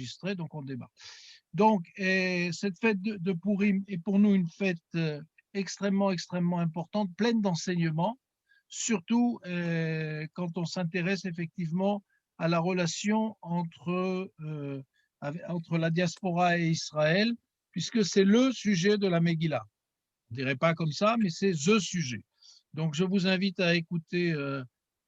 enregistré, donc on débat. Donc, cette fête de Pourim est pour nous une fête extrêmement, extrêmement importante, pleine d'enseignements, surtout quand on s'intéresse effectivement à la relation entre la diaspora et Israël, puisque c'est le sujet de la Megillah. On ne dirait pas comme ça, mais c'est the sujet. Donc, je vous invite à écouter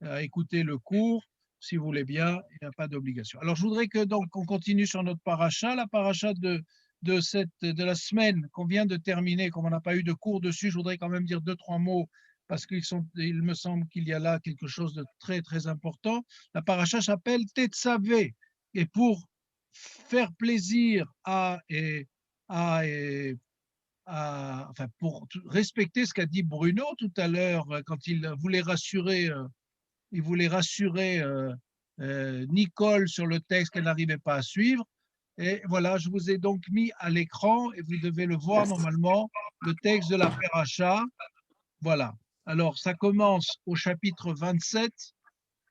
le cours, si vous voulez bien, il n'y a pas d'obligation. Alors, je voudrais que donc on continue sur notre paracha, la paracha de la semaine qu'on vient de terminer, comme on n'a pas eu de cours dessus, je voudrais quand même dire 2-3 mots, parce il me semble qu'il y a là quelque chose de très, très important. La paracha s'appelle Tetzavé, et pour faire plaisir enfin, pour respecter ce qu'a dit Bruno tout à l'heure quand il voulait rassurer Nicole sur le texte qu'elle n'arrivait pas à suivre. Et voilà, je vous ai donc mis à l'écran et vous devez le voir normalement, le texte de la paracha. Voilà. Alors, ça commence au chapitre 27,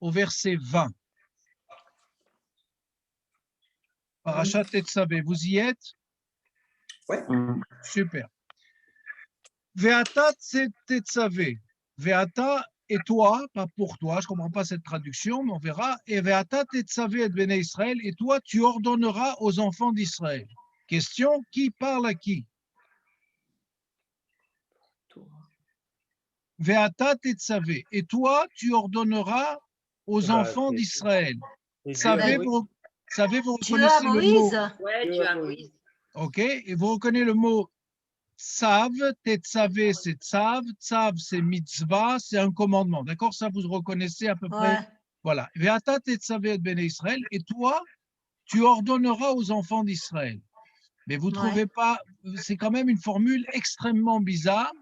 au verset 20. Paracha Tetzavé, vous y êtes? Ouais. Super. Ve'ata Tetzavé. Ve'ata et toi, pas pour toi, je ne comprends pas cette traduction, mais on verra. Et Ve'ata Tetzavé et Béné Israël, et toi, tu ordonneras aux enfants d'Israël. Question, qui parle à qui? Ve'ata Tetzavé, et toi, tu ordonneras aux enfants d'Israël. Savez, vous Dieu à reconnaissez le mot? Moïse? Ouais, Dieu à Moïse. Ok, et vous reconnaissez le mot Tzav, Tetzavé, c'est Tzav, Tzav, c'est mitzvah, c'est un commandement. D'accord? Ça, vous reconnaissez à peu près. Ouais. Voilà. Ve'ata Tetzavé et Béné Israël, et toi, tu ordonneras aux enfants d'Israël. Mais vous ne trouvez pas, c'est quand même une formule extrêmement bizarre,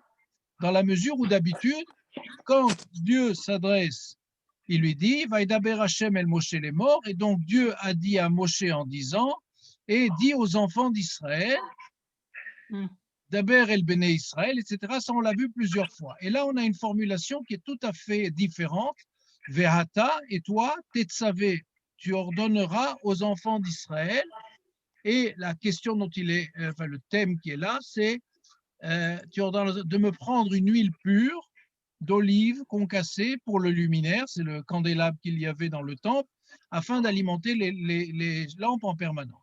dans la mesure où d'habitude, quand Dieu s'adresse, il lui dit, Vaïdaber Hashem el Moshe les morts, et donc Dieu a dit à Moshe en disant, et dit aux enfants d'Israël, Daber el Béné Israël, etc. Ça, on l'a vu plusieurs fois. Et là, on a une formulation qui est tout à fait différente. Vehata, et toi, Tetzavé, tu ordonneras aux enfants d'Israël. Et la question dont le thème qui est là, c'est tu ordonnes de me prendre une huile pure d'olive concassée pour le luminaire, c'est le candélabre qu'il y avait dans le temple, afin d'alimenter les lampes en permanence.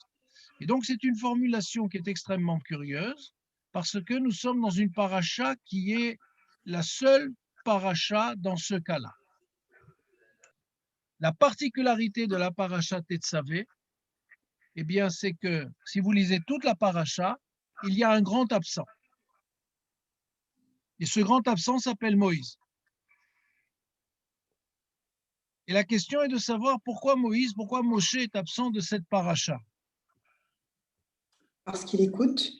Et donc, c'est une formulation qui est extrêmement curieuse, parce que nous sommes dans une paracha qui est la seule paracha dans ce cas-là. La particularité de la paracha Tetzavé, eh bien, c'est que si vous lisez toute la paracha, il y a un grand absent. Et ce grand absent s'appelle Moïse. Et la question est de savoir pourquoi Moïse, pourquoi Moshe est absent de cette paracha. Parce qu'il écoute.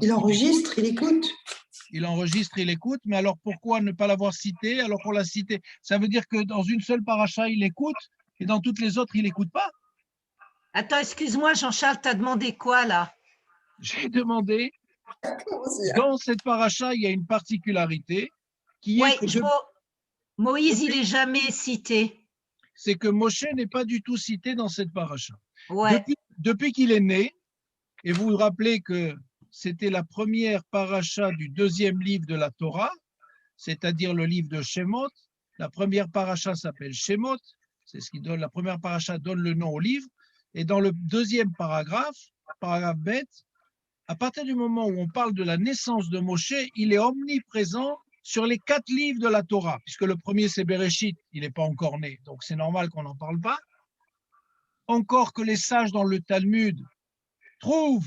Il enregistre, il écoute. Il enregistre, il écoute, mais alors pourquoi ne pas l'avoir cité alors qu'on l'a cité? Ça veut dire que dans une seule paracha, il écoute et dans toutes les autres, il n'écoute pas? Attends, excuse-moi, Jean-Charles, t'as demandé quoi là? J'ai demandé, dans cette paracha, il y a une particularité qui est que Moïse, il n'est jamais cité. C'est que Moshe n'est pas du tout cité dans cette paracha. Ouais. Depuis qu'il est né, et vous vous rappelez que c'était la première paracha du deuxième livre de la Torah, c'est-à-dire le livre de Shemot. La première paracha s'appelle Shemot, c'est ce qui donne, la première paracha donne le nom au livre, et dans le deuxième paragraphe Bet, à partir du moment où on parle de la naissance de Moshe, il est omniprésent sur les 4 livres de la Torah, puisque le premier c'est Bereshit, il n'est pas encore né, donc c'est normal qu'on n'en parle pas. Encore que les sages dans le Talmud trouvent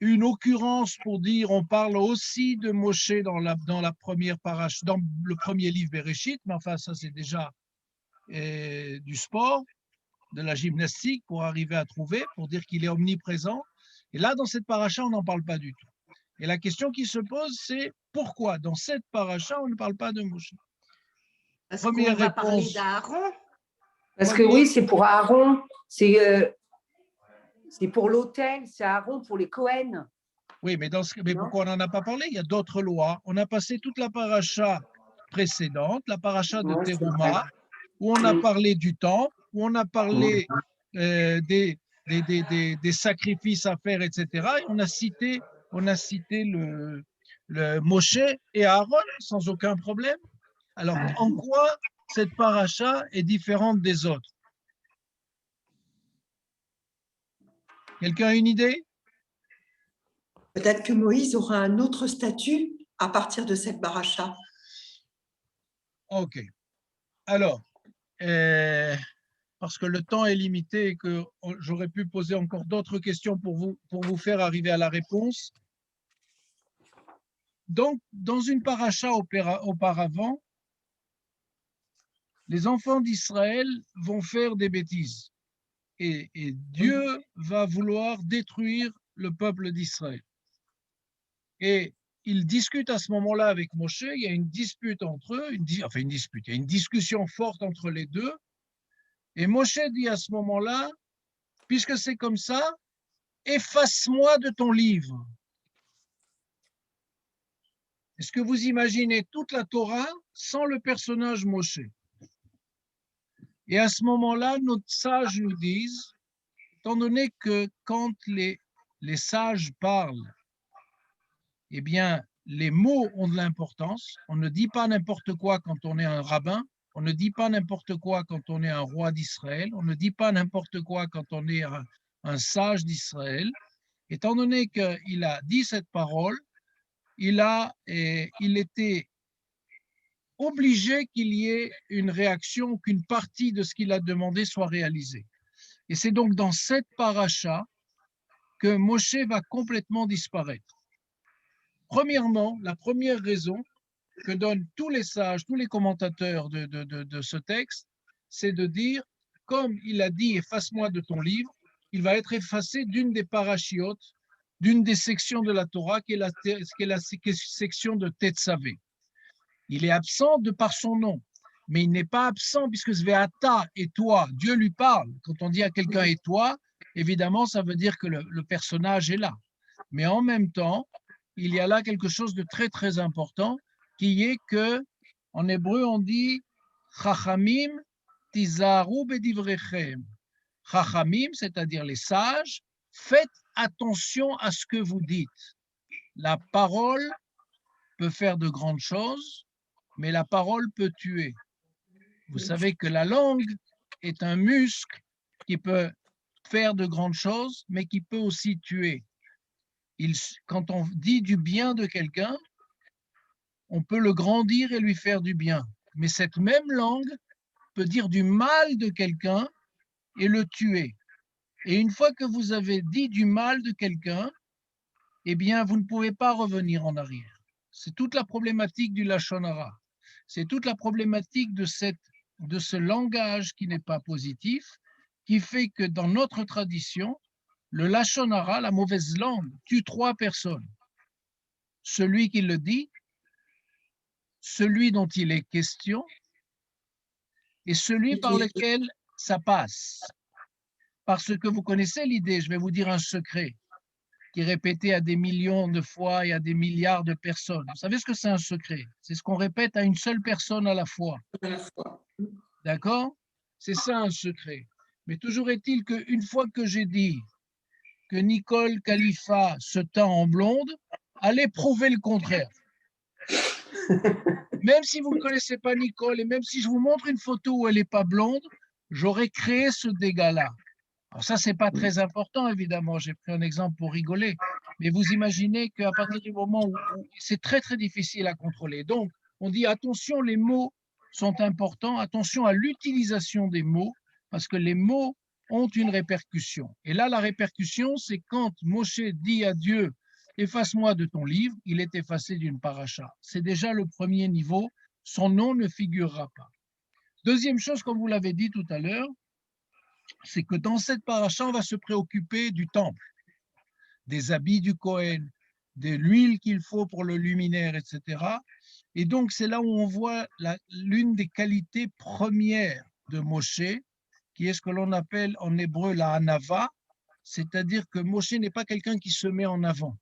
une occurrence pour dire on parle aussi de Moshe dans la première paracha, dans le premier livre Bereshit, mais enfin ça c'est déjà du sport, de la gymnastique pour arriver à trouver, pour dire qu'il est omniprésent. Et là dans cette paracha on n'en parle pas du tout. Et la question qui se pose c'est pourquoi dans cette paracha on ne parle pas de Moshe? Parce qu'on va parler d'Aaron. Parce que oui, c'est pour Aaron, c'est pour l'autel, c'est Aaron pour les Cohen. Oui, mais pourquoi on n'en a pas parlé? Il y a d'autres lois. On a passé toute la paracha précédente, la paracha de Teruma, où on a parlé du temple, où on a parlé des sacrifices à faire, etc. Et on a cité le Moshe et Aaron sans aucun problème. Alors, en quoi cette paracha est différente des autres? Quelqu'un a une idée? Peut-être que Moïse aura un autre statut à partir de cette paracha. Ok. Alors, parce que le temps est limité et que j'aurais pu poser encore d'autres questions pour vous faire arriver à la réponse. Donc, dans une paracha auparavant, les enfants d'Israël vont faire des bêtises et Dieu va vouloir détruire le peuple d'Israël. Et ils discutent à ce moment-là avec Moshe, il y a une dispute entre eux, il y a une discussion forte entre les deux. Et Moshe dit à ce moment-là, puisque c'est comme ça, efface-moi de ton livre. Est-ce que vous imaginez toute la Torah sans le personnage Moshe? Et à ce moment-là, nos sages nous disent, étant donné que quand les sages parlent, eh bien, les mots ont de l'importance. On ne dit pas n'importe quoi quand on est un rabbin. On ne dit pas n'importe quoi quand on est un roi d'Israël. On ne dit pas n'importe quoi quand on est un sage d'Israël. Étant donné qu'il a dit cette parole, il était obligé qu'il y ait une réaction, qu'une partie de ce qu'il a demandé soit réalisée. Et c'est donc dans cette paracha que Moshe va complètement disparaître. Premièrement, la première raison que donnent tous les sages, tous les commentateurs de ce texte, c'est de dire, comme il a dit, efface-moi de ton livre, il va être effacé d'une des parachiotes, d'une des sections de la Torah, qui est la section de Tetzavé. Il est absent de par son nom, mais il n'est pas absent puisque Sveata et toi, Dieu lui parle. Quand on dit à quelqu'un et toi, évidemment, ça veut dire que le personnage est là. Mais en même temps, il y a là quelque chose de très, très important qui est que, en hébreu, on dit Chachamim tizaru bedivrechem. Chachamim, c'est-à-dire les sages, faites attention à ce que vous dites. La parole peut faire de grandes choses, mais la parole peut tuer. Vous savez que la langue est un muscle qui peut faire de grandes choses, mais qui peut aussi tuer. Quand on dit du bien de quelqu'un, on peut le grandir et lui faire du bien. Mais cette même langue peut dire du mal de quelqu'un et le tuer. Et une fois que vous avez dit du mal de quelqu'un, eh bien, vous ne pouvez pas revenir en arrière. C'est toute la problématique du Lachon Hara. C'est toute la problématique de ce langage qui n'est pas positif, qui fait que dans notre tradition, le Lachon Hara, la mauvaise langue, tue 3 personnes. Celui qui le dit, celui dont il est question et celui par lequel ça passe. Parce que vous connaissez l'idée, je vais vous dire un secret qui est répété à des millions de fois et à des milliards de personnes. Vous savez ce que c'est un secret? C'est ce qu'on répète à une seule personne à la fois. D'accord? C'est ça un secret. Mais toujours est-il qu'une fois que j'ai dit que Nicole Khalifa se teint en blonde, allez prouver le contraire. Même si vous ne connaissez pas Nicole et même si je vous montre une photo où elle n'est pas blonde, j'aurais créé ce dégât-là. Alors ça, ce n'est pas très important, évidemment. J'ai pris un exemple pour rigoler. Mais vous imaginez qu'à partir du moment où c'est très, très difficile à contrôler. Donc, on dit attention, les mots sont importants. Attention à l'utilisation des mots parce que les mots ont une répercussion. Et là, la répercussion, c'est quand Moshe dit à Dieu, efface-moi de ton livre, il est effacé d'une paracha. C'est déjà le premier niveau. Son nom ne figurera pas. Deuxième chose, comme vous l'avez dit tout à l'heure, c'est que dans cette paracha, on va se préoccuper du temple, des habits du Kohen, de l'huile qu'il faut pour le luminaire, etc. Et donc, c'est là où on voit l'une des qualités premières de Moshe, qui est ce que l'on appelle en hébreu la hanava, c'est-à-dire que Moshe n'est pas quelqu'un qui se met en avant.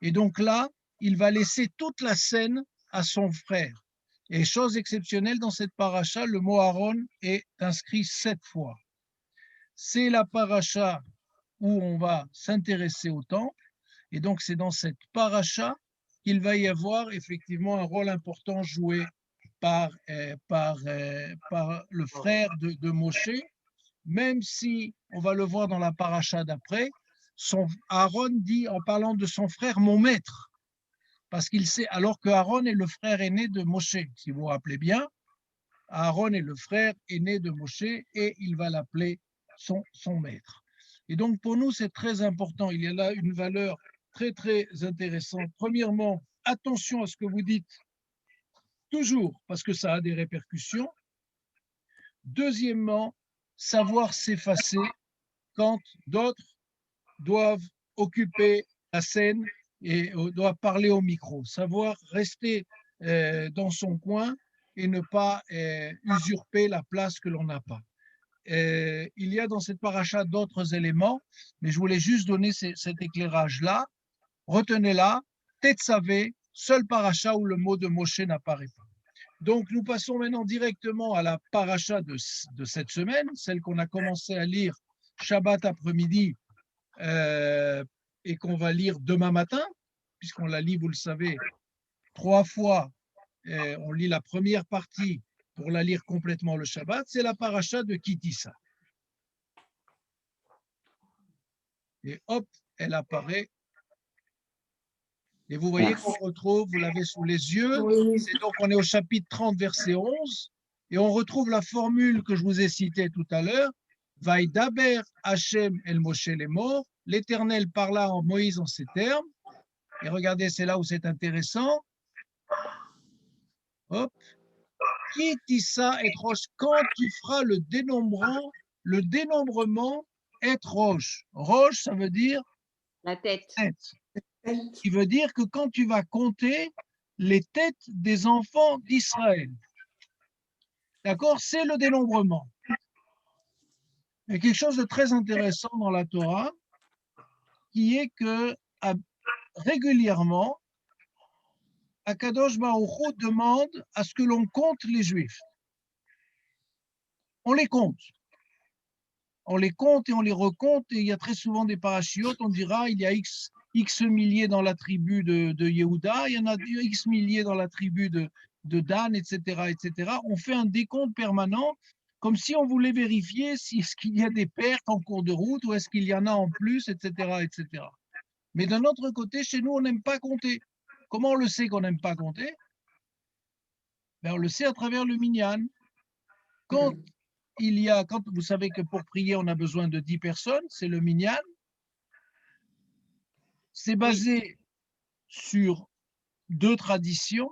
Et donc là, il va laisser toute la scène à son frère. Et chose exceptionnelle dans cette paracha, le mot Aaron est inscrit 7 fois. C'est la paracha où on va s'intéresser au temple. Et donc, c'est dans cette paracha qu'il va y avoir effectivement un rôle important joué par le frère de Moshe, même si on va le voir dans la paracha d'après, Aaron dit en parlant de son frère, mon maître, parce qu'il sait, alors que Aaron est le frère aîné de Moshe, si vous vous rappelez bien, Aaron est le frère aîné de Moshe et il va l'appeler son maître. Et donc pour nous, c'est très important, il y a là une valeur très très intéressante. Premièrement, attention à ce que vous dites toujours, parce que ça a des répercussions. Deuxièmement, savoir s'effacer quand d'autres doivent occuper la scène et doivent parler au micro. Savoir rester dans son coin et ne pas usurper la place que l'on n'a pas. Il y a dans cette paracha d'autres éléments, mais je voulais juste donner cet éclairage-là. Retenez-la, Tetzavé, seul paracha où le mot de Moshe n'apparaît pas. Donc, nous passons maintenant directement à la paracha de cette semaine, celle qu'on a commencé à lire Shabbat après-midi et qu'on va lire demain matin, puisqu'on la lit, vous le savez, 3 fois. On lit la première partie pour la lire complètement le Shabbat, c'est la paracha de Kitissa. Et hop, elle apparaît. Et vous voyez qu'on retrouve, vous l'avez sous les yeux, c'est donc on est au chapitre 30, verset 11, et on retrouve la formule que je vous ai citée tout à l'heure, Vaïdaber Hachem el Moshe les morts, l'Éternel parla en Moïse en ces termes, et regardez, c'est là où c'est intéressant, hop, Kitissa et roche, quand tu feras le dénombrement et roche. Roche, ça veut dire La tête. tête. Qui veut dire que quand tu vas compter les têtes des enfants d'Israël, d'accord, c'est le dénombrement. Il y a quelque chose de très intéressant dans la Torah, qui est que régulièrement, Akadosh Baruch Hu demande à ce que l'on compte les Juifs. On les compte. On les compte et on les recompte, et il y a très souvent des parachiotes, on dira il y a X milliers dans la tribu de Yehuda, il y en a X milliers dans la tribu de Dan, etc., etc. On fait un décompte permanent, comme si on voulait vérifier est-ce qu'il y a des pertes en cours de route, ou est-ce qu'il y en a en plus, etc., etc. Mais d'un autre côté, chez nous, on n'aime pas compter. Comment on le sait qu'on n'aime pas compter? Ben, on le sait à travers le minyan. Quand vous savez que pour prier, on a besoin de 10 personnes, c'est le minyan. C'est basé sur 2 traditions.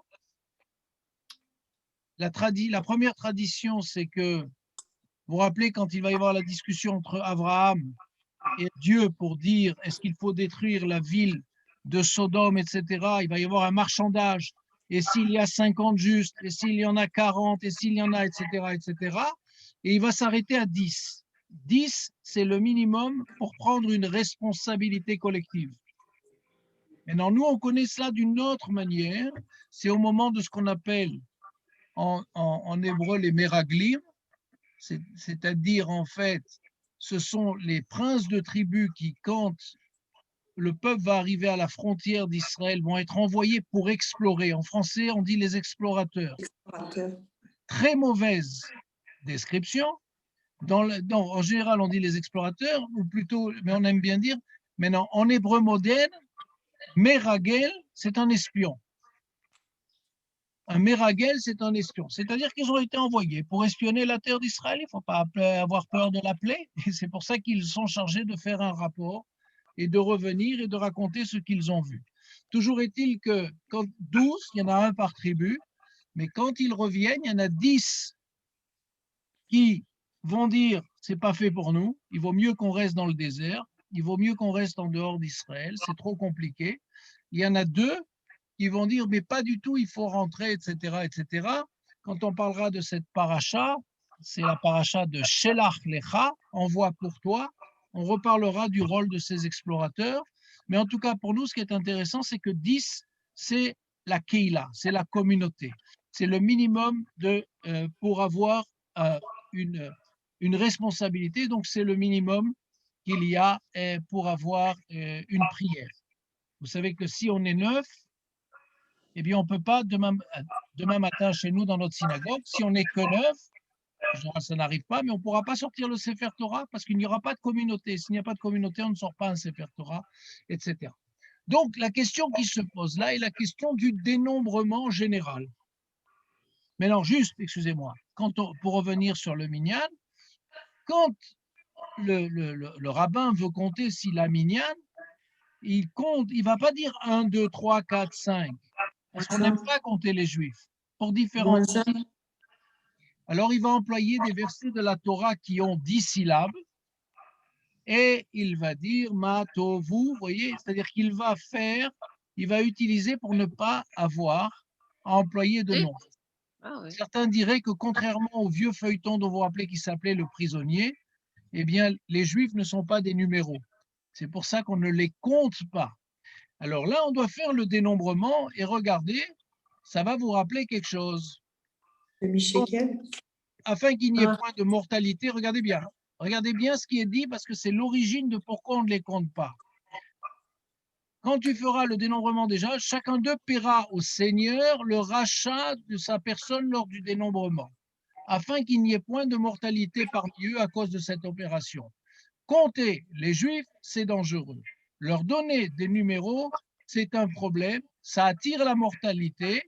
La première tradition, c'est que, vous vous rappelez, quand il va y avoir la discussion entre Abraham et Dieu pour dire est-ce qu'il faut détruire la ville de Sodome, etc., il va y avoir un marchandage. Et s'il y a 50 justes, et s'il y en a 40, et s'il y en a, etc., etc., et il va s'arrêter à 10. 10, c'est le minimum pour prendre une responsabilité collective. Maintenant, nous, on connaît cela d'une autre manière. C'est au moment de ce qu'on appelle en hébreu les meraglim, c'est-à-dire, en fait, ce sont les princes de tribus qui, quand le peuple va arriver à la frontière d'Israël, vont être envoyés pour explorer. En français, on dit les explorateurs. Très mauvaise description. En général, on dit les explorateurs, ou plutôt, mais on aime bien dire, maintenant, en hébreu moderne, Meragel, c'est un espion. Un Meragel, c'est un espion. C'est-à-dire qu'ils ont été envoyés pour espionner la terre d'Israël. Il ne faut pas avoir peur de l'appeler. Et c'est pour ça qu'ils sont chargés de faire un rapport et de revenir et de raconter ce qu'ils ont vu. Toujours est-il que quand 12, il y en a un par tribu, mais quand ils reviennent, il y en a 10 qui vont dire c'est pas fait pour nous, il vaut mieux qu'on reste dans le désert, il vaut mieux qu'on reste en dehors d'Israël, c'est trop compliqué. Il y en a 2 qui vont dire mais pas du tout, il faut rentrer, etc., etc. Quand on parlera de cette paracha, c'est la paracha de Shelach Lecha, envoie pour toi. On reparlera du rôle de ces explorateurs. Mais en tout cas, pour nous, ce qui est intéressant, c'est que 10, c'est la Keila, c'est la communauté. C'est le minimum pour avoir une responsabilité. Donc, c'est le minimum qu'il y a pour avoir une prière. Vous savez que si on est 9, eh bien, on ne peut pas demain matin chez nous dans notre synagogue, si on n'est que 9, en général, ça n'arrive pas, mais on ne pourra pas sortir le Sefer Torah parce qu'il n'y aura pas de communauté. S'il n'y a pas de communauté, on ne sort pas un Sefer Torah, etc. Donc, la question qui se pose là est la question du dénombrement général. Maintenant, juste, excusez-moi, pour revenir sur le minyan, quand le rabbin veut compter si la minyan, il compte, il ne va pas dire 1, 2, 3, 4, 5, parce qu'on n'aime pas compter les juifs, pour différentes raisons. Alors, il va employer des versets de la Torah qui ont 10 syllabes, et il va dire ma tovu, vous voyez, c'est-à-dire qu'il va il va utiliser pour ne pas avoir à employer de nom. Certains diraient que contrairement au vieux feuilleton dont vous vous rappelez qui s'appelait Le Prisonnier, eh bien, les Juifs ne sont pas des numéros. C'est pour ça qu'on ne les compte pas. Alors là, on doit faire le dénombrement et regardez, ça va vous rappeler quelque chose. Donc, afin qu'il n'y ait point de mortalité, regardez bien ce qui est dit parce que c'est l'origine de pourquoi on ne les compte pas. Quand tu feras le dénombrement déjà, chacun d'eux paiera au Seigneur le rachat de sa personne lors du dénombrement, afin qu'il n'y ait point de mortalité parmi eux à cause de cette opération. Compter les Juifs, c'est dangereux. Leur donner des numéros, c'est un problème, ça attire la mortalité,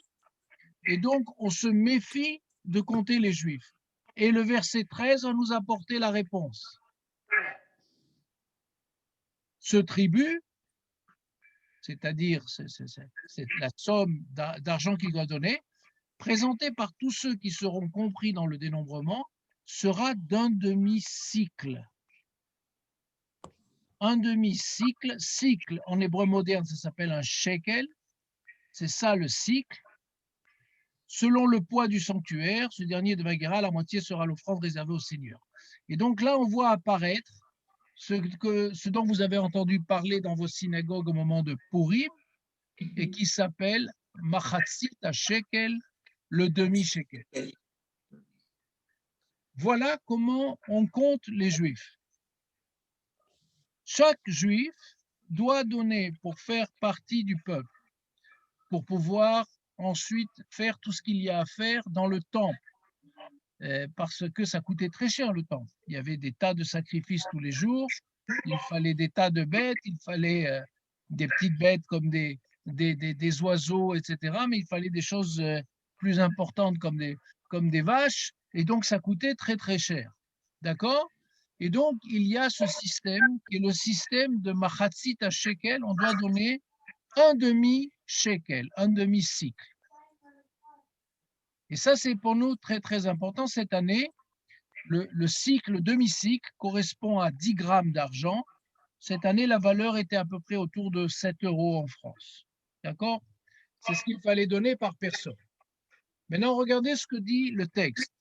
et donc on se méfie de compter les Juifs. Et le verset 13 va nous apporter la réponse. Ce tribut, c'est-à-dire c'est la somme d'argent qu'il doit donner, présentée par tous ceux qui seront compris dans le dénombrement, sera d'un demi-cycle. Un demi-cycle, cycle en hébreu moderne, ça s'appelle un shekel, c'est ça le cycle. Selon le poids du sanctuaire, ce dernier deviendra la moitié sera l'offrande réservée au Seigneur. Et donc là, on voit apparaître ce dont vous avez entendu parler dans vos synagogues au moment de Purim, et qui s'appelle Machatzit HaShekel, le demi-shekel. Voilà comment on compte les Juifs. Chaque Juif doit donner pour faire partie du peuple, pour pouvoir ensuite faire tout ce qu'il y a à faire dans le temple, parce que ça coûtait très cher le temple. Il y avait des tas de sacrifices tous les jours, il fallait des tas de bêtes, il fallait des petites bêtes comme des oiseaux, etc. Mais il fallait des choses plus importantes comme des vaches, et donc ça coûtait très très cher. D'accord? Et donc il y a ce système qui est le système de Machatzit HaShekel, on doit donner un demi-shekel, un demi-cycle. Et ça, c'est pour nous très très important. Cette année, le cycle, le demi-cycle, correspond à 10 grammes d'argent. Cette année, la valeur était à peu près autour de 7 € en France. D'accord? C'est ce qu'il fallait donner par personne. Maintenant, regardez ce que dit le texte.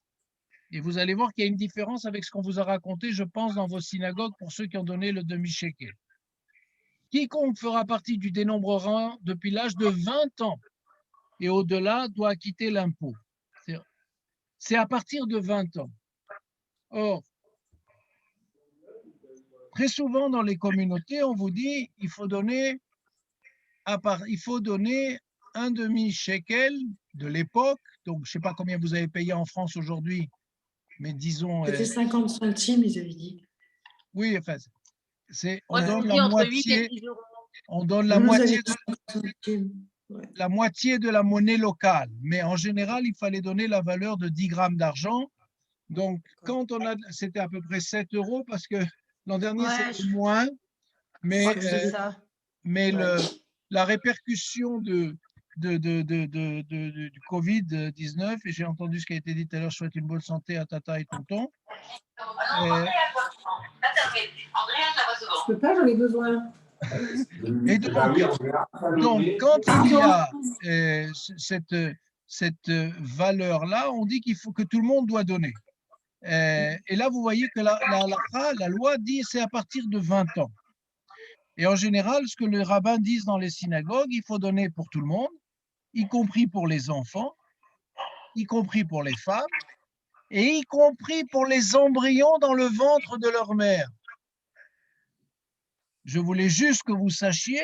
Et vous allez voir qu'il y a une différence avec ce qu'on vous a raconté, je pense, dans vos synagogues pour ceux qui ont donné le demi-shekel. Quiconque fera partie du dénombrement depuis l'âge de 20 ans et au-delà doit acquitter l'impôt. C'est à partir de 20 ans. Or, très souvent dans les communautés, on vous dit il faut donner un demi-shekel de l'époque. Donc, je ne sais pas combien vous avez payé en France aujourd'hui, mais disons... C'était 50 centimes, ils avaient dit. Oui, enfin, on donne la moitié. On donne la moitié de la monnaie locale. Mais en général, il fallait donner la valeur de 10 grammes d'argent. Donc, c'était à peu près 7 € parce que l'an dernier, c'était moins. Mais la répercussion du Covid-19, et j'ai entendu ce qui a été dit tout à l'heure, je souhaite une bonne santé à Tata et Tonton. Je peux pas, j'en ai besoin. Et donc quand il y a cette valeur-là, on dit qu'il faut que tout le monde doit donner. Et là, vous voyez que la loi dit c'est à partir de 20 ans. Et en général, ce que les rabbins disent dans les synagogues, il faut donner pour tout le monde, y compris pour les enfants, y compris pour les femmes, et y compris pour les embryons dans le ventre de leur mère. Je voulais juste que vous sachiez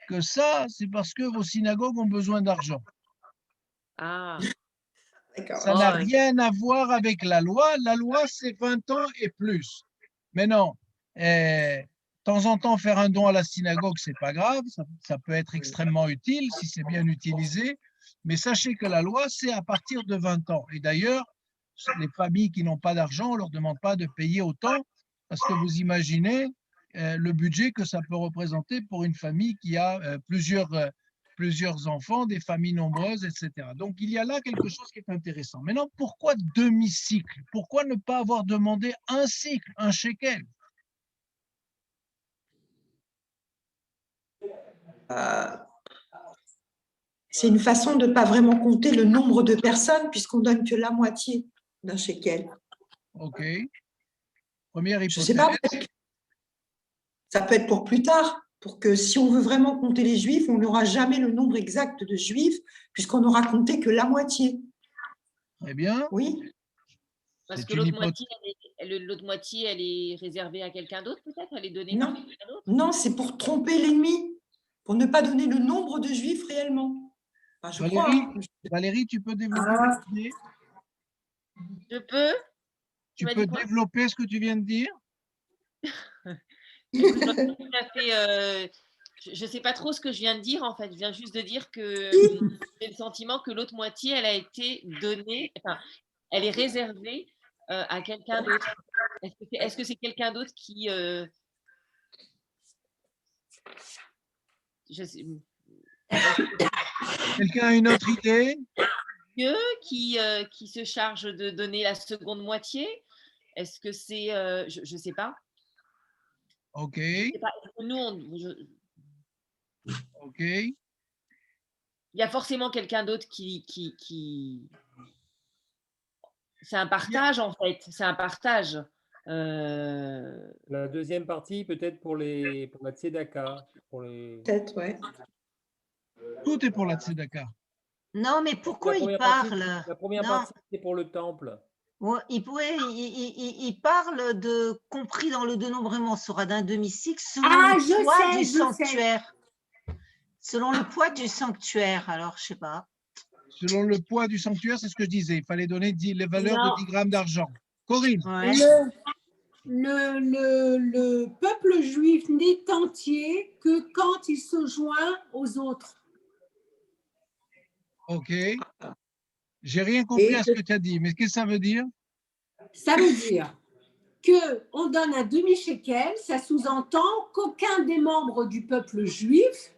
que ça, c'est parce que vos synagogues ont besoin d'argent. Ah, D'accord. Ça n'a Oh, rien à voir avec la loi. La loi, c'est 20 ans et plus. Mais non, de temps en temps, faire un don à la synagogue, c'est pas grave. Ça peut être extrêmement utile si c'est bien utilisé. Mais sachez que la loi, c'est à partir de 20 ans. Et d'ailleurs, les familles qui n'ont pas d'argent, on ne leur demande pas de payer autant parce que vous imaginez le budget que ça peut représenter pour une famille qui a plusieurs enfants, des familles nombreuses, etc. Donc, il y a là quelque chose qui est intéressant. Maintenant, pourquoi demi-cycle? Pourquoi ne pas avoir demandé un cycle, un shekel? C'est une façon de ne pas vraiment compter le nombre de personnes puisqu'on donne que la moitié d'un shekel. OK. Première Je ne sais hypothèse. pas, ça peut être pour plus tard, pour que si on veut vraiment compter les juifs, on n'aura jamais le nombre exact de juifs puisqu'on n'aura compté que la moitié. Très bien. Oui, parce C'est que une l'autre hypothèse. moitié, l'autre moitié, elle est réservée à quelqu'un d'autre, peut-être? Elle est donnée Non. par quelqu'un d'autre? non, c'est pour tromper l'ennemi, pour ne pas donner le nombre de juifs réellement. Enfin, je crois. Valérie, Hein. Valérie, tu peux développer Ah. l'idée? Je peux? Tu m'as peux dit quoi? développer ce que tu viens de dire? Écoute, je vois pas tout à fait, je sais pas trop ce que je viens de dire, en fait. Je viens juste de dire que j'ai le sentiment que l'autre moitié, elle a été donnée, enfin, elle est réservée à quelqu'un d'autre. Est-ce que c'est quelqu'un d'autre qui, je sais, Quelqu'un a une autre idée? Dieu qui se charge de donner la seconde moitié? Est-ce que c'est, je sais pas. OK, Je sais pas. Est-ce que nous, OK. il y a forcément quelqu'un d'autre c'est un partage, en fait. C'est un partage. La deuxième partie, peut-être pour la tzedaka, pour les. Peut-être, ouais. Tout est pour la tzedaka. Non, mais La pourquoi il première parle? la première Non, partie, c'est pour le temple. ouais, il parle de compris dans le dénombrement sera d'un demi-cycle selon Ah, le poids du je sais. sanctuaire. Selon le poids du sanctuaire, alors je sais pas. Selon le poids du sanctuaire, c'est ce que je disais. Il fallait donner les valeurs de Non. 10 grammes d'argent. Corinne, Ouais. Le peuple juif n'est entier que quand il se joint aux autres. OK. J'ai rien compris à ce que tu as dit, mais qu'est-ce que ça veut dire? Ça veut dire qu'on donne un demi-shekel, ça sous-entend qu'aucun des membres du peuple juif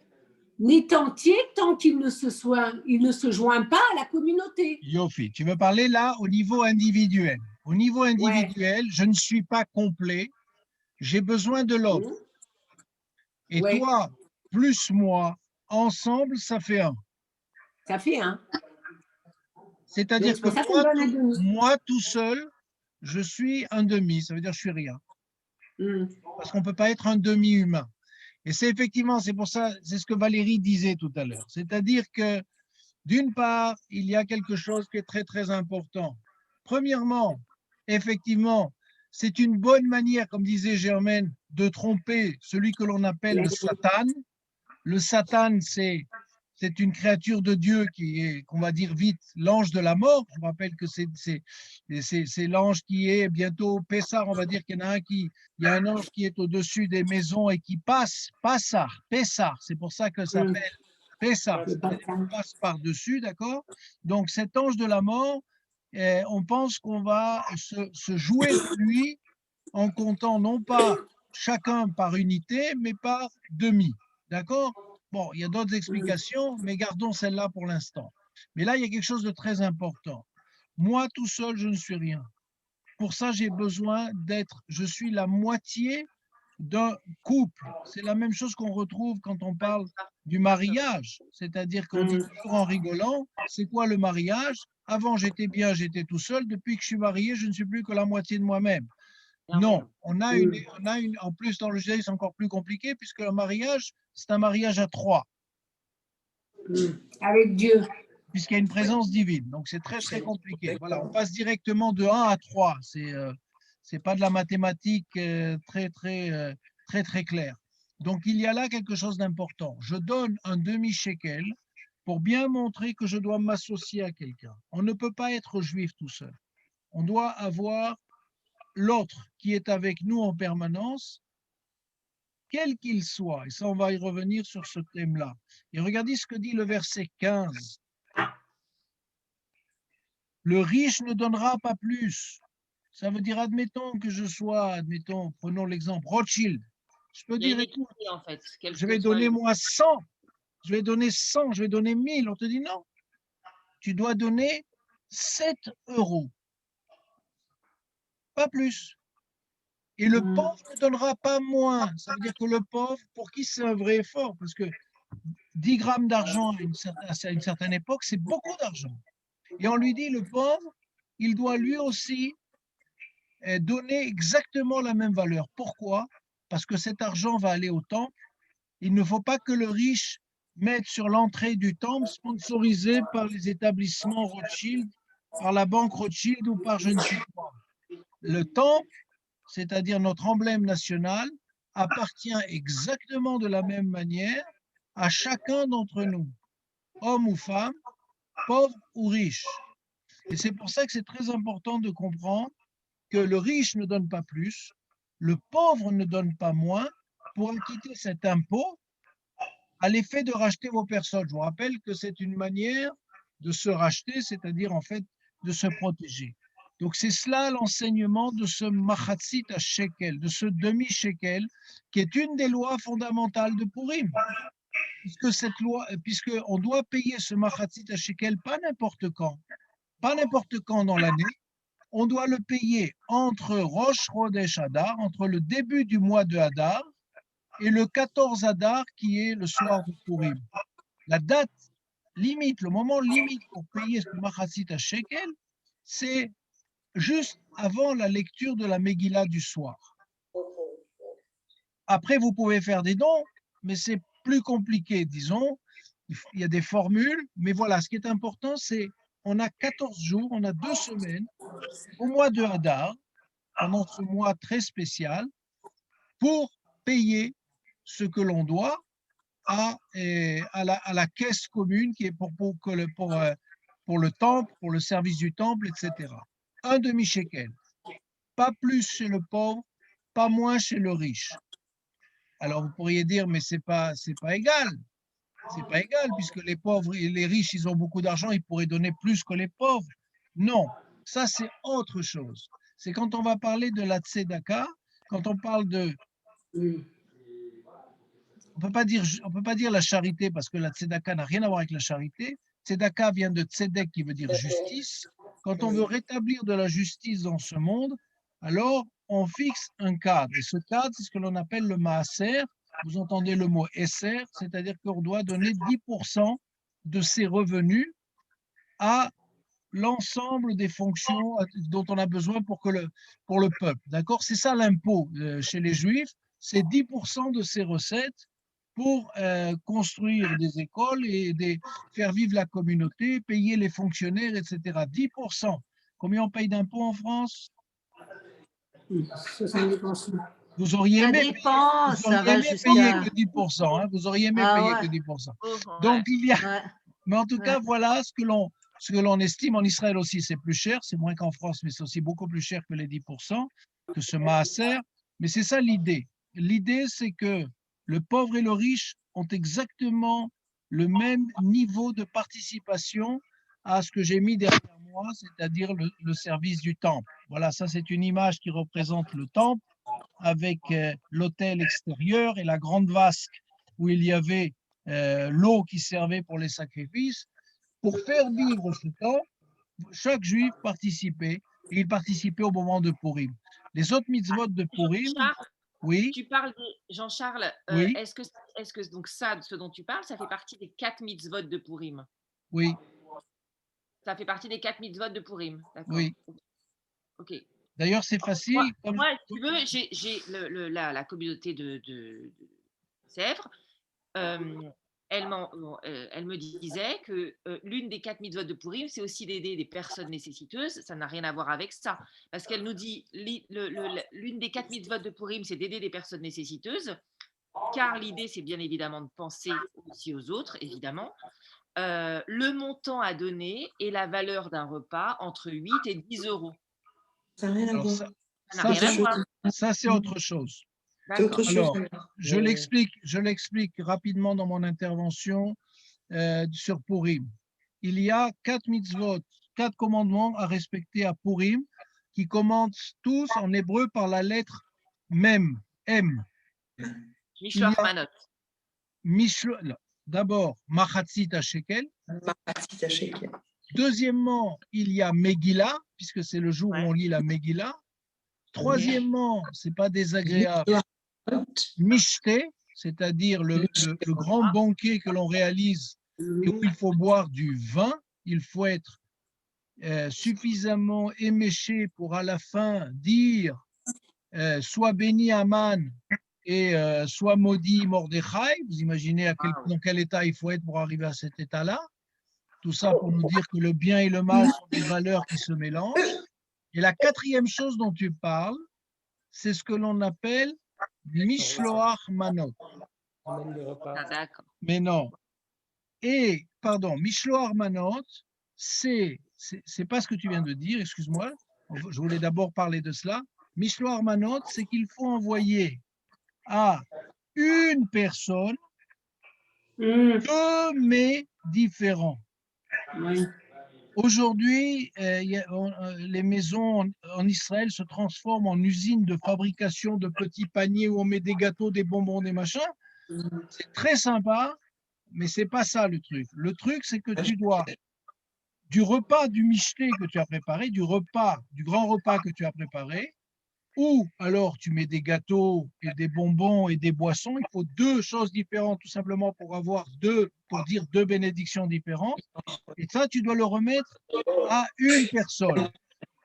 n'est entier tant qu'il ne se joint pas à la communauté. Yofi, tu veux parler là au niveau individuel. Au niveau individuel, je ne suis pas complet. J'ai besoin de l'autre. Et Ouais. toi, plus moi, ensemble, ça fait un. Ça fait un. C'est-à-dire Donc, que c'est pour ça qu'on donne un demi. moi, tout seul, je suis un demi. Ça veut dire que je suis rien. Parce qu'on ne peut pas être un demi-humain. Et c'est effectivement, c'est pour ça, c'est ce que Valérie disait tout à l'heure. C'est-à-dire que, d'une part, il y a quelque chose qui est très, très important. Premièrement, effectivement, c'est une bonne manière, comme disait Germaine, de tromper celui que l'on appelle le Satan. Le Satan, c'est une créature de Dieu qui est, qu'on va dire vite, l'ange de la mort. Je vous rappelle que c'est l'ange qui est bientôt Pessah. On va dire qu'il y en a il y a un ange qui est au-dessus des maisons et qui passe, Pessah. C'est pour ça que ça s'appelle Pessah. On passe par-dessus, d'accord? Donc cet ange de la mort, on pense qu'on va se jouer de lui en comptant non pas chacun par unité, mais par demi. D'accord? Bon, il y a d'autres explications, mais gardons celle-là pour l'instant. Mais là, il y a quelque chose de très important. Moi, tout seul, je ne suis rien. Pour ça, j'ai besoin je suis la moitié d'un couple. C'est la même chose qu'on retrouve quand on parle du mariage. C'est-à-dire qu'on dit toujours en rigolant, c'est quoi le mariage? Avant, j'étais bien, j'étais tout seul. Depuis que je suis marié, je ne suis plus que la moitié de moi-même. Non, on a en plus dans le judaïsme, c'est encore plus compliqué puisque le mariage, c'est un mariage à trois, Avec Dieu. puisqu'il y a une présence divine. Donc c'est très très compliqué. Voilà, on passe directement de 1 à 3. C'est pas de la mathématique très très claire. Donc, il y a là quelque chose d'important. Je donne un demi-shekel pour bien montrer que je dois m'associer à quelqu'un. On ne peut pas être juif tout seul. On doit avoir l'autre qui est avec nous en permanence, quel qu'il soit. Et ça, on va y revenir sur ce thème-là. Et regardez ce que dit le verset 15. Le riche ne donnera pas plus. Ça veut dire, admettons que je sois, admettons, prenons l'exemple, Rothschild. Je peux Il y a dire, une écoute, équité, en fait. Quel je que vais soit donner le- moi 100, je vais donner 100, je vais donner 1000. On te dit non, tu dois donner 7 euros, pas plus. Et le pauvre ne donnera pas moins. Ça veut dire que le pauvre, pour qui c'est un vrai effort, parce que 10 grammes d'argent à une certaine époque, c'est beaucoup d'argent. Et on lui dit, le pauvre, il doit lui aussi donner exactement la même valeur. Pourquoi? Parce que cet argent va aller au temple. Il ne faut pas que le riche mette sur l'entrée du temple, sponsorisé par les établissements Rothschild, par la banque Rothschild ou par je ne sais quoi. Le temple, c'est-à-dire notre emblème national, appartient exactement de la même manière à chacun d'entre nous, homme ou femme, pauvre ou riche. Et c'est pour ça que c'est très important de comprendre que le riche ne donne pas plus, le pauvre ne donne pas moins pour acquitter cet impôt à l'effet de racheter vos personnes. Je vous rappelle que c'est une manière de se racheter, c'est-à-dire en fait de se protéger. Donc c'est cela l'enseignement de ce machatzit à shekel, de ce demi-shekel, qui est une des lois fondamentales de Purim. Puisque cette loi, puisque on doit payer ce machatzit à shekel pas n'importe quand dans l'année, on doit le payer entre Rosh Chodesh Hadar, entre le début du mois de Hadar et le 14 Hadar, qui est le soir de Purim. La date limite, le moment limite pour payer ce machatzit à shekel, c'est juste avant la lecture de la Megillah du soir. Après, vous pouvez faire des dons, mais c'est plus compliqué, disons. Il y a des formules, mais voilà, ce qui est important, c'est on a 14 jours, on a 2 semaines au mois de Hadar, pendant ce mois très spécial, pour payer ce que l'on doit à la caisse commune qui est pour le temple, pour le service du temple, etc. Un demi-shekel. Pas plus chez le pauvre, pas moins chez le riche. Alors vous pourriez dire, mais c'est pas égal. C'est pas égal, puisque les pauvres et les riches, ils ont beaucoup d'argent, ils pourraient donner plus que les pauvres. Non, ça c'est autre chose. C'est quand on va parler de la tzedaka, quand on parle de... On peut pas dire la charité, parce que la tzedaka n'a rien à voir avec la charité. Tzedaka vient de tzedek, qui veut dire justice. Quand on veut rétablir de la justice dans ce monde, alors on fixe un cadre. Et ce cadre, c'est ce que l'on appelle le maaser. Vous entendez le mot esser, c'est-à-dire qu'on doit donner 10% de ses revenus à l'ensemble des fonctions dont on a besoin pour le peuple. D'accord? C'est ça l'impôt chez les Juifs, c'est 10% de ses recettes pour construire des écoles et faire vivre la communauté, payer les fonctionnaires, etc. 10%. Combien on paye d'impôts en France? Vous auriez Ça aimé dépend, ça va payer jusqu'à... que 10%, hein, vous auriez aimé Ah payer ouais. que 10%. Oh, Donc, il y a, Ouais. mais en tout Ouais. cas, voilà ce que l'on estime. En Israël aussi, c'est plus cher, c'est moins qu'en France, mais c'est aussi beaucoup plus cher que les 10%, que ce maaser. Mais c'est ça l'idée. L'idée, c'est que le pauvre et le riche ont exactement le même niveau de participation à ce que j'ai mis derrière moi, c'est-à-dire le service du temple. Voilà, ça c'est une image qui représente le temple avec l'autel extérieur et la grande vasque où il y avait l'eau qui servait pour les sacrifices. Pour faire vivre ce temps, chaque juif participait et il participait au moment de Purim. Les autres mitzvot de Purim, Jean-Charles, oui, tu parles de Jean-Charles, oui, est-ce que donc ça, ce dont tu parles, ça fait partie des 4 mitzvot de Purim? oui, Ça fait partie des 4 mitzvot de Purim, d'accord. oui. Ok. D'ailleurs, c'est facile. Moi, si tu veux, j'ai la communauté de Sèvres. Elle me disait que l'une des 4 mitzvot de Purim, c'est aussi d'aider des personnes nécessiteuses. Ça n'a rien à voir avec ça. Parce qu'elle nous dit, l'une des 4 mitzvot de Purim, c'est d'aider des personnes nécessiteuses. car l'idée, c'est bien évidemment de penser aussi aux autres, évidemment. Le montant à donner et la valeur d'un repas entre 8 et 10 euros. Ça n'a rien à Alors voir. ça, Ça n'a ça, rien à c'est voir. ça, c'est autre chose. C'est autre D'accord. chose. Alors, alors. je l'explique rapidement dans mon intervention sur Purim. Il y a 4 mitzvot, 4 commandements à respecter à Purim qui commencent tous en hébreu par la lettre Mem, M. Il y Mishloach a Manot. d'abord Machatzit shekel. Machatzit shekel. Deuxièmement, il y a Megillah, puisque c'est le jour où on lit la Megillah. Troisièmement, c'est pas désagréable, Mishte, c'est-à-dire le grand banquet que l'on réalise et où il faut boire du vin. Il faut être suffisamment éméché pour à la fin dire soit béni Aman et soit maudit Mordechai. Vous imaginez dans quel état il faut être pour arriver à cet état-là. Tout ça pour nous dire que le bien et le mal sont des valeurs qui se mélangent. Et la quatrième chose dont tu parles, c'est ce que l'on appelle Mishloach Manot. Amène des repas. Ah, d'accord. Mais non. Et, pardon, Mishloach Manot, c'est pas ce que tu viens de dire, excuse-moi. Je voulais d'abord parler de cela. Mishloach Manot, c'est qu'il faut envoyer à une personne deux mets différents. Oui. Aujourd'hui, les maisons en Israël se transforment en usines de fabrication de petits paniers où on met des gâteaux, des bonbons, des machins. C'est très sympa, mais c'est pas ça le truc. Le truc, c'est que tu dois, du repas du michté que tu as préparé, du grand repas que tu as préparé, ou alors tu mets des gâteaux et des bonbons et des boissons. Il faut deux choses différentes, tout simplement pour dire deux bénédictions différentes. Et ça, tu dois le remettre à une personne.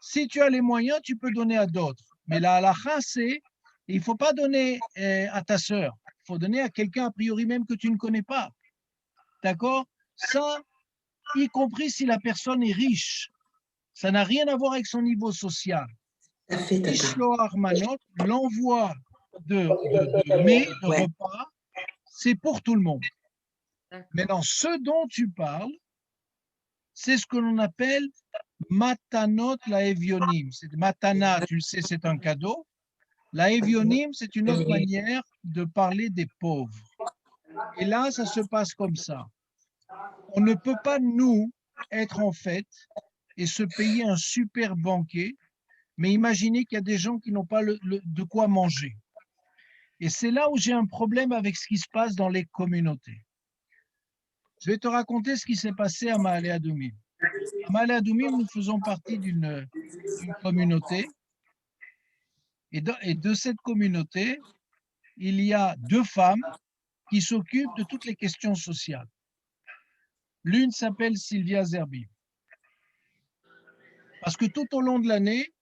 Si tu as les moyens, tu peux donner à d'autres. Mais la halakha, c'est, il ne faut pas donner à ta sœur. Il faut donner à quelqu'un, a priori même, que tu ne connais pas. D'accord? Ça, y compris si la personne est riche. Ça n'a rien à voir avec son niveau social. Mishloach Manot, l'envoi de mets, de repas, c'est pour tout le monde. Maintenant, ce dont tu parles, c'est ce que l'on appelle Matanot la Evionim. Matana, tu le sais, c'est un cadeau. La Evionim, c'est une autre manière de parler des pauvres. Et là, ça se passe comme ça. On ne peut pas, nous, être en fête et se payer un super banquet, mais imaginez qu'il y a des gens qui n'ont pas de quoi manger. Et c'est là où j'ai un problème avec ce qui se passe dans les communautés. Je vais te raconter ce qui s'est passé à Maale Adumim. À Maale Adumim, nous faisons partie d'une communauté. Et de cette communauté, il y a deux femmes qui s'occupent de toutes les questions sociales. L'une s'appelle Sylvia Zerbi. Parce que tout au long de l'année,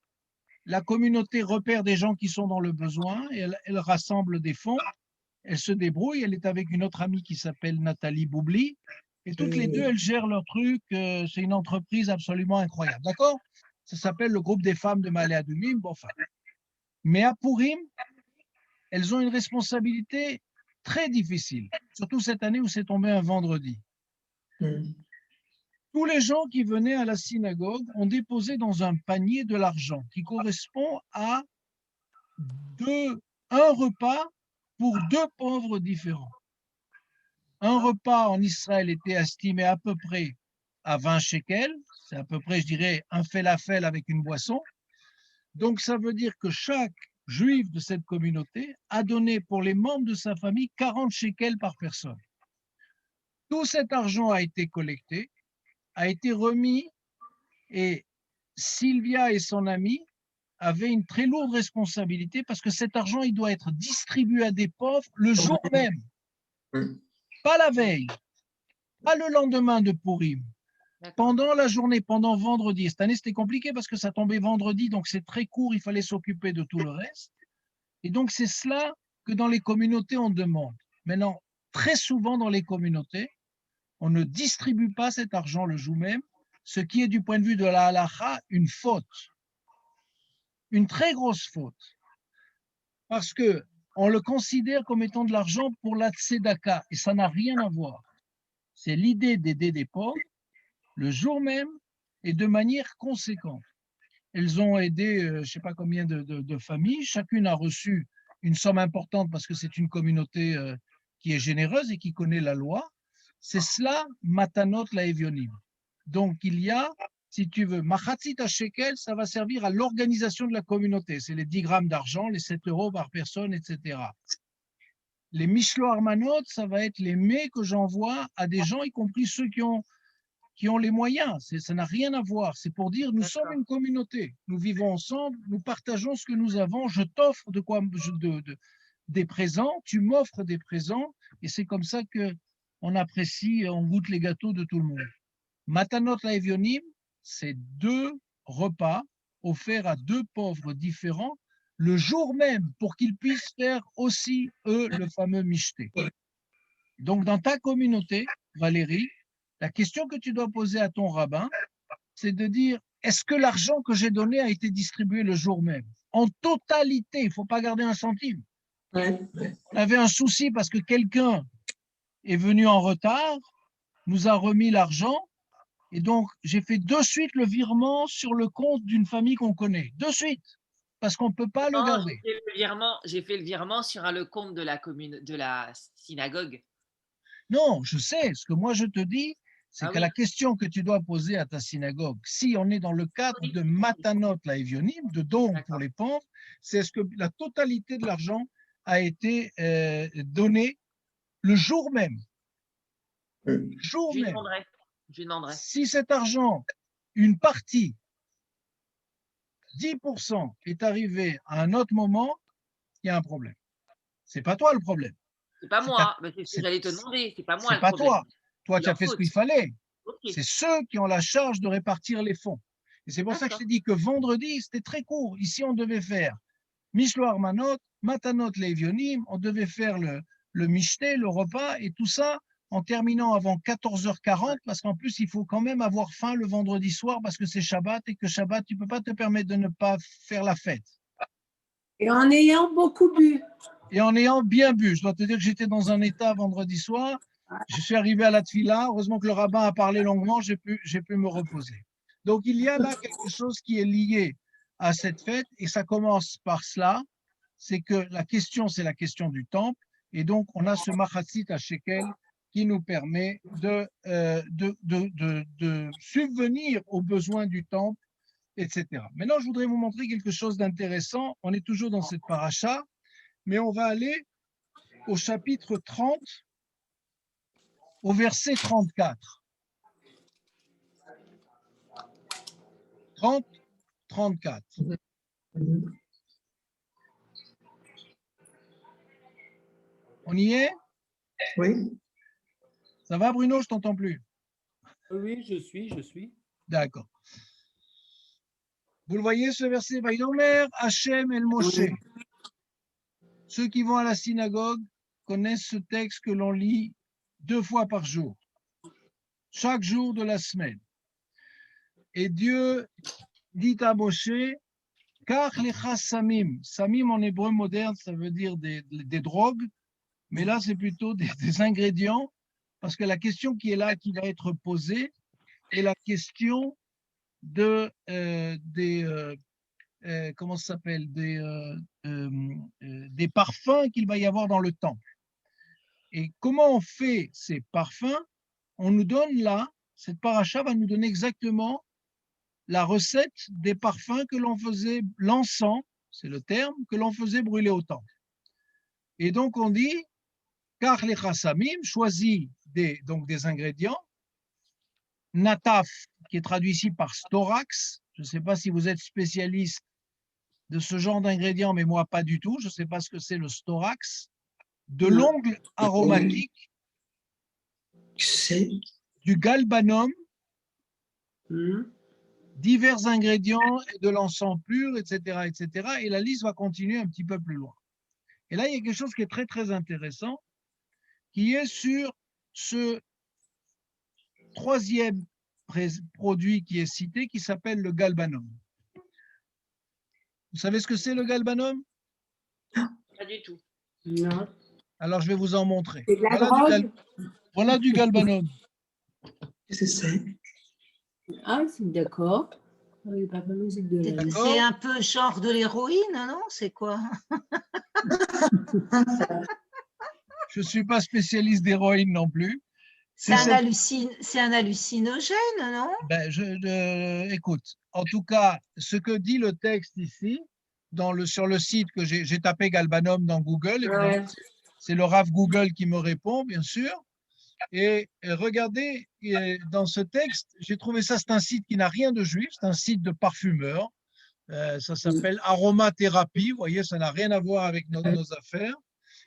la communauté repère des gens qui sont dans le besoin et elle rassemble des fonds. Elle se débrouille. Elle est avec une autre amie qui s'appelle Nathalie Boubli. Et toutes les deux, elles gèrent leur truc. C'est une entreprise absolument incroyable. D'accord? Ça s'appelle le groupe des femmes de Maale Adumim. Bon, enfin. Mais à Purim, elles ont une responsabilité très difficile, surtout cette année où c'est tombé un vendredi. Tous les gens qui venaient à la synagogue ont déposé dans un panier de l'argent qui correspond à un repas pour deux pauvres différents. Un repas en Israël était estimé à peu près à 20 shekels, c'est à peu près, je dirais, un falafel avec une boisson. Donc, ça veut dire que chaque juif de cette communauté a donné pour les membres de sa famille 40 shekels par personne. Tout cet argent a été collecté, a été remis et Sylvia et son ami avaient une très lourde responsabilité parce que cet argent, il doit être distribué à des pauvres le jour même, pas la veille, pas le lendemain de Purim, pendant la journée, pendant vendredi. Cette année, c'était compliqué parce que ça tombait vendredi, donc c'est très court, il fallait s'occuper de tout le reste. Et donc, c'est cela que dans les communautés, on demande. Maintenant, très souvent dans les communautés, on ne distribue pas cet argent le jour même, ce qui est du point de vue de la halakha une faute, une très grosse faute. Parce que on le considère comme étant de l'argent pour la tzedaka, et ça n'a rien à voir. C'est l'idée d'aider des pauvres le jour même et de manière conséquente. Elles ont aidé, je ne sais pas combien de familles, chacune a reçu une somme importante parce que c'est une communauté qui est généreuse et qui connaît la loi. C'est cela, Matanot la Evionim. Donc, il y a, si tu veux, Machatzit shekel, ça va servir à l'organisation de la communauté. C'est les 10 grammes d'argent, les 7 euros par personne, etc. Les Mishlo Armanot, ça va être les mets que j'envoie à des gens, y compris ceux qui ont les moyens. Ça n'a rien à voir. C'est pour dire, nous sommes une communauté. Nous vivons ensemble, nous partageons ce que nous avons. Je t'offre des présents, tu m'offres des présents, et c'est comme ça qu'on apprécie, on goûte les gâteaux de tout le monde. Matanot la Evionim, c'est 2 repas offerts à 2 pauvres différents le jour même pour qu'ils puissent faire aussi, eux, le fameux michté. Donc, dans ta communauté, Valérie, la question que tu dois poser à ton rabbin, c'est de dire, est-ce que l'argent que j'ai donné a été distribué le jour même? En totalité, il ne faut pas garder un centime. Ouais. On avait un souci parce que quelqu'un est venu en retard, nous a remis l'argent, et donc j'ai fait de suite le virement sur le compte d'une famille qu'on connaît. De suite, parce qu'on ne peut pas le Non, garder. j'ai fait le virement sur le compte de la synagogue. Non, je sais. Ce que moi je te dis, c'est Ah que oui. la question que tu dois poser à ta synagogue, si on est dans le cadre Oui. de Matanot la Evionim, de dons D'accord. pour les pauvres, c'est est-ce que la totalité de l'argent a été donné le jour même. Le jour Je lui même. demanderai. Je lui demanderai. Si cet argent, une partie, 10% est arrivé à un autre moment, il y a un problème. C'est pas toi le problème. C'est pas C'est moi. Mais c'est ce c'est- que j'allais te demander. C'est pas moi c'est le pas problème. toi. Toi, C'est tu as leur fait ce faute. qu'il fallait. Ok. C'est ceux qui ont la charge de répartir les fonds. Et c'est pour ça que je t'ai dit que vendredi, c'était très court. Ici, on devait faire Mishlo Armanot, Matanot Levionim, on devait faire le Mishté, le repas, et tout ça en terminant avant 14h40, parce qu'en plus, il faut quand même avoir faim le vendredi soir, parce que c'est Shabbat, et que Shabbat, tu ne peux pas te permettre de ne pas faire la fête. Et en ayant beaucoup bu. Et en ayant bien bu. Je dois te dire que j'étais dans un état vendredi soir. Je suis arrivé à la Tfila. Heureusement que le rabbin a parlé longuement, j'ai pu me reposer. Donc, il y a là quelque chose qui est lié à cette fête, et ça commence par cela, c'est que la question, c'est la question du temple, et donc on a ce Machatzit à Shekel qui nous permet de subvenir aux besoins du temple, etc. Maintenant, je voudrais vous montrer quelque chose d'intéressant. On est toujours dans cette paracha, mais on va aller au chapitre 30, au verset 34. 30, 34. On y est? Oui. Ça va, Bruno? Je t'entends plus. Oui, je suis. D'accord. Vous le voyez, ce verset? Vaïdomer Hachem El Moshe. Ceux qui vont à la synagogue connaissent ce texte que l'on lit 2 fois par jour, chaque jour de la semaine. Et Dieu dit à Moshe, Kach lecha samim. Samim en hébreu moderne, ça veut dire des drogues, mais là c'est plutôt des ingrédients, parce que la question qui est là, qui va être posée, est la question de comment ça s'appelle, des parfums qu'il va y avoir dans le temple. Et comment on fait ces parfums? On nous donne là, cette paracha va nous donner exactement la recette des parfums que l'on faisait, l'encens, c'est le terme, que l'on faisait brûler au temple. Et donc on dit, car les chassamim, choisit donc des ingrédients, nataf, qui est traduit ici par storax, je ne sais pas si vous êtes spécialiste de ce genre d'ingrédients, mais moi pas du tout, je ne sais pas ce que c'est le storax, de l'ongle aromatique, du galbanum, divers ingrédients, de l'encens pur, etc., etc. Et la liste va continuer un petit peu plus loin. Et là, il y a quelque chose qui est très, très intéressant, qui est sur ce 3e produit qui est cité, qui s'appelle le galbanum. Vous savez ce que c'est le galbanum? Pas du tout. Non. Alors, je vais vous en montrer. C'est de la Voilà drogue. voilà du galbanum. Qu'est-ce que c'est? Ah, c'est d'accord. Oui, papa, musique de la D'accord. C'est un peu genre de l'héroïne, non? C'est quoi? Je ne suis pas spécialiste d'héroïne non plus. C'est C'est un hallucinogène, non? écoute, en tout cas, ce que dit le texte ici, sur le site que j'ai tapé galbanum dans Google, évidemment, Ouais. c'est le Rav Google qui me répond, bien sûr. Et regardez, dans ce texte, j'ai trouvé ça, c'est un site qui n'a rien de juif, c'est un site de parfumeur. Ça s'appelle Aromathérapie, vous voyez, ça n'a rien à voir avec nos affaires.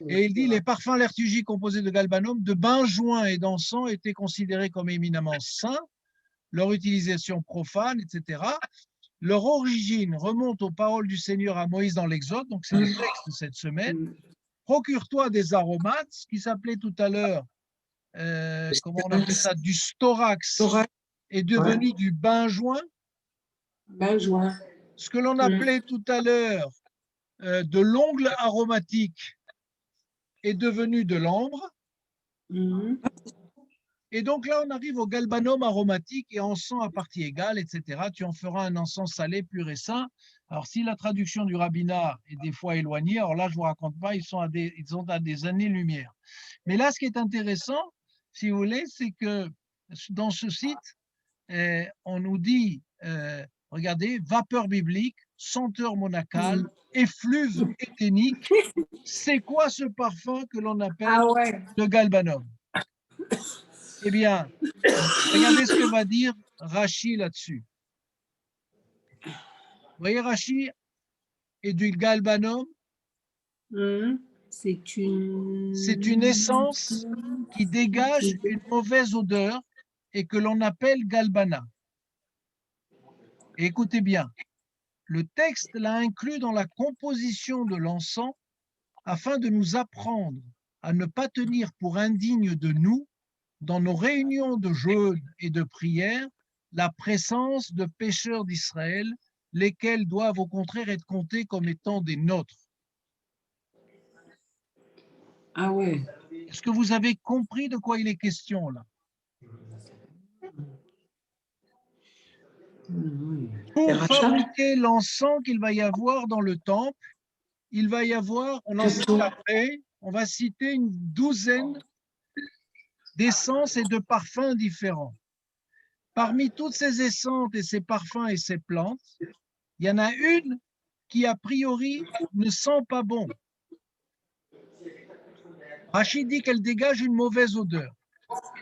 Et il dit les parfums liturgiques composés de galbanum, de benjoin et d'encens étaient considérés comme éminemment saints, leur utilisation profane, etc. Leur origine remonte aux paroles du Seigneur à Moïse dans l'Exode, donc c'est le texte de cette semaine. Procure-toi des aromates, ce qui s'appelait tout à l'heure, comment on appelle ça, du storax, est devenu du benjoin. Benjoin. Ce que l'on appelait tout à l'heure de l'ongle aromatique est devenu de l'ambre. Mhm. Et donc là, on arrive au galbanum aromatique et encens à partie égale, etc. Tu en feras un encens salé pur et sain. Alors, si la traduction du rabbinat est des fois éloignée, alors là, je ne vous raconte pas, ils sont à des années-lumière. Mais là, ce qui est intéressant, si vous voulez, c'est que dans ce site, on nous dit, regardez, vapeur biblique, senteur monacale, effluve éthénique. C'est quoi ce parfum que l'on appelle Ah ouais. le galbanum? Eh bien, regardez ce que va dire Rachi là-dessus. Vous voyez, Rachi et du galbanum, Mhm. C'est une essence qui dégage une mauvaise odeur et que l'on appelle galbana. Et écoutez bien, le texte l'a inclus dans la composition de l'encens afin de nous apprendre à ne pas tenir pour indigne de nous, dans nos réunions de jeûne et de prière, la présence de pécheurs d'Israël, lesquels doivent au contraire être comptés comme étant des nôtres. Ah ouais. Est-ce que vous avez compris de quoi il est question là? Pour fabriquer l'encens qu'il va y avoir dans le temple, il va y avoir, on en cite après, on va citer une douzaine d'essences et de parfums différents. Parmi toutes ces essences et ces parfums et ces plantes, il y en a une qui a priori ne sent pas bon. Rachid dit qu'elle dégage une mauvaise odeur.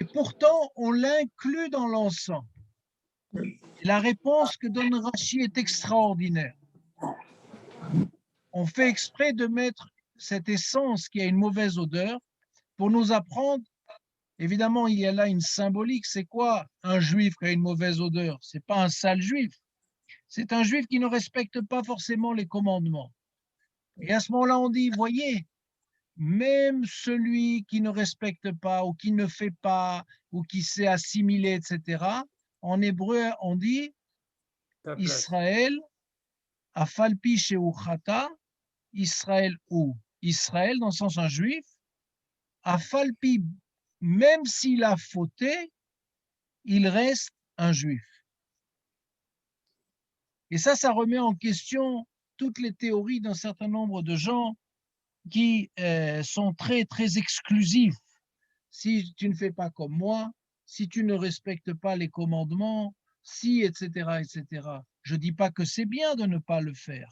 Et pourtant, on l'inclut dans l'encens. Et la réponse que donne Rachid est extraordinaire. On fait exprès de mettre cette essence qui a une mauvaise odeur pour nous apprendre. Évidemment, il y a là une symbolique. C'est quoi un juif qui a une mauvaise odeur? Ce n'est pas un sale juif. C'est un juif qui ne respecte pas forcément les commandements. Et à ce moment-là, on dit, voyez, même celui qui ne respecte pas ou qui ne fait pas ou qui s'est assimilé, etc., en hébreu, on dit Israël, afalpi sheuchata, Israël ou Israël, dans le sens un juif, afalpi, même s'il a fauté, il reste un juif. Et ça remet en question toutes les théories d'un certain nombre de gens qui sont très, très exclusifs. Si tu ne fais pas comme moi, si tu ne respectes pas les commandements, si, etc., etc. Je ne dis pas que c'est bien de ne pas le faire,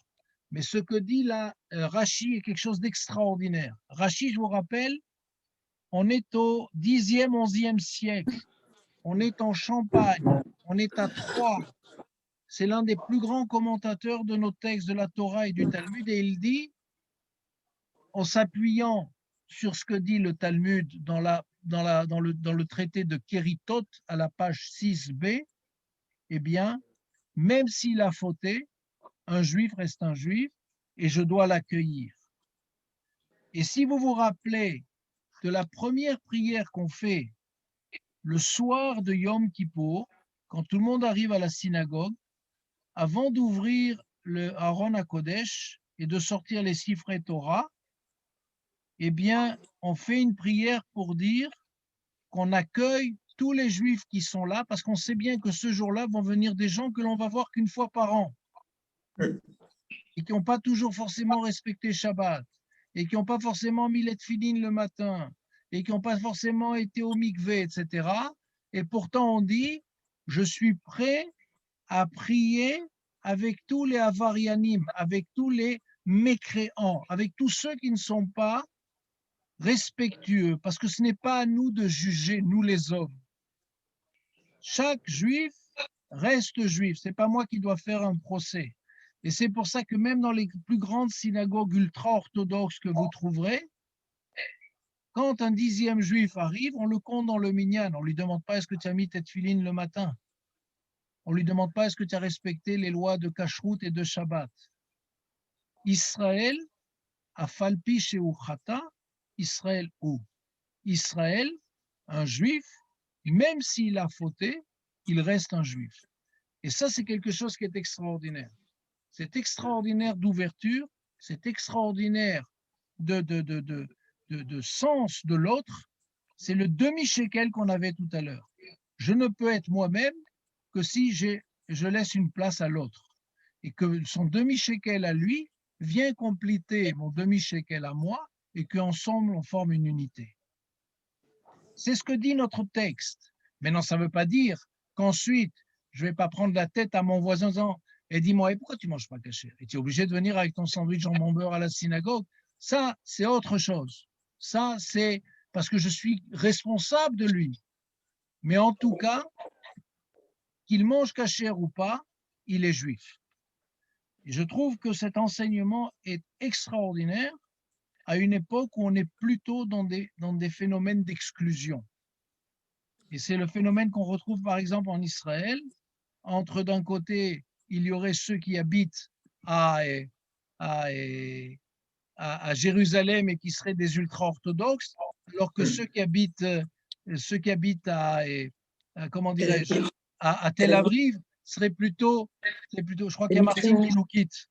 mais ce que dit là Rachi est quelque chose d'extraordinaire. Rachi, je vous rappelle, on est au 10e, 11e siècle. On est en Champagne. On est à Troyes. C'est l'un des plus grands commentateurs de nos textes de la Torah et du Talmud, et il dit, en s'appuyant sur ce que dit le Talmud dans le traité de Kéritot à la page 6b, eh bien, même s'il a fauté, un juif reste un juif et je dois l'accueillir. Et si vous vous rappelez de la première prière qu'on fait le soir de Yom Kippour, quand tout le monde arrive à la synagogue, avant d'ouvrir le Aron HaKodesh et de sortir les Sifrei Torah, eh bien, on fait une prière pour dire qu'on accueille tous les Juifs qui sont là, parce qu'on sait bien que ce jour-là vont venir des gens que l'on va voir qu'une fois par an et qui n'ont pas toujours forcément respecté Shabbat et qui n'ont pas forcément mis les tefilines le matin et qui n'ont pas forcément été au mikvé, etc. Et pourtant, on dit, je suis prêt à prier avec tous les avarianim, avec tous les mécréants, avec tous ceux qui ne sont pas respectueux, parce que ce n'est pas à nous de juger, nous les hommes. Chaque juif reste juif, ce n'est pas moi qui dois faire un procès. Et c'est pour ça que même dans les plus grandes synagogues ultra-orthodoxes que vous trouverez, quand un 10e juif arrive, on le compte dans le minyan. On ne lui demande pas est-ce que tu as mis tes tefilines le matin. On ne lui demande pas est-ce que tu as respecté les lois de Kashrut et de Shabbat. Israël, afalpi sheuchata, Israël ou. Israël, un juif, même s'il a fauté, il reste un juif. Et ça, c'est quelque chose qui est extraordinaire. C'est extraordinaire d'ouverture, c'est extraordinaire de sens de l'autre. C'est le demi-shekel qu'on avait tout à l'heure. Je ne peux être moi-même que si je laisse une place à l'autre. Et que son demi-shekel à lui vient compléter mon demi-shekel à moi et qu'ensemble, on forme une unité. C'est ce que dit notre texte. Maintenant, ça ne veut pas dire qu'ensuite, je ne vais pas prendre la tête à mon voisin en disant et dis-moi, et pourquoi tu ne manges pas caché? Et tu es obligé de venir avec ton sandwich jambon beurre à la synagogue? Ça, c'est autre chose. Ça, c'est parce que je suis responsable de lui. Mais en tout cas, qu'il mange caché ou pas, il est juif. Et je trouve que cet enseignement est extraordinaire à une époque où on est plutôt dans des phénomènes d'exclusion. Et c'est le phénomène qu'on retrouve par exemple en Israël, entre d'un côté, il y aurait ceux qui habitent à Jérusalem et qui seraient des ultra-orthodoxes, alors que ceux qui habitent comment dirais-je, à Tel Aviv seraient plutôt, je crois qu'il y a Martine qui nous quitte.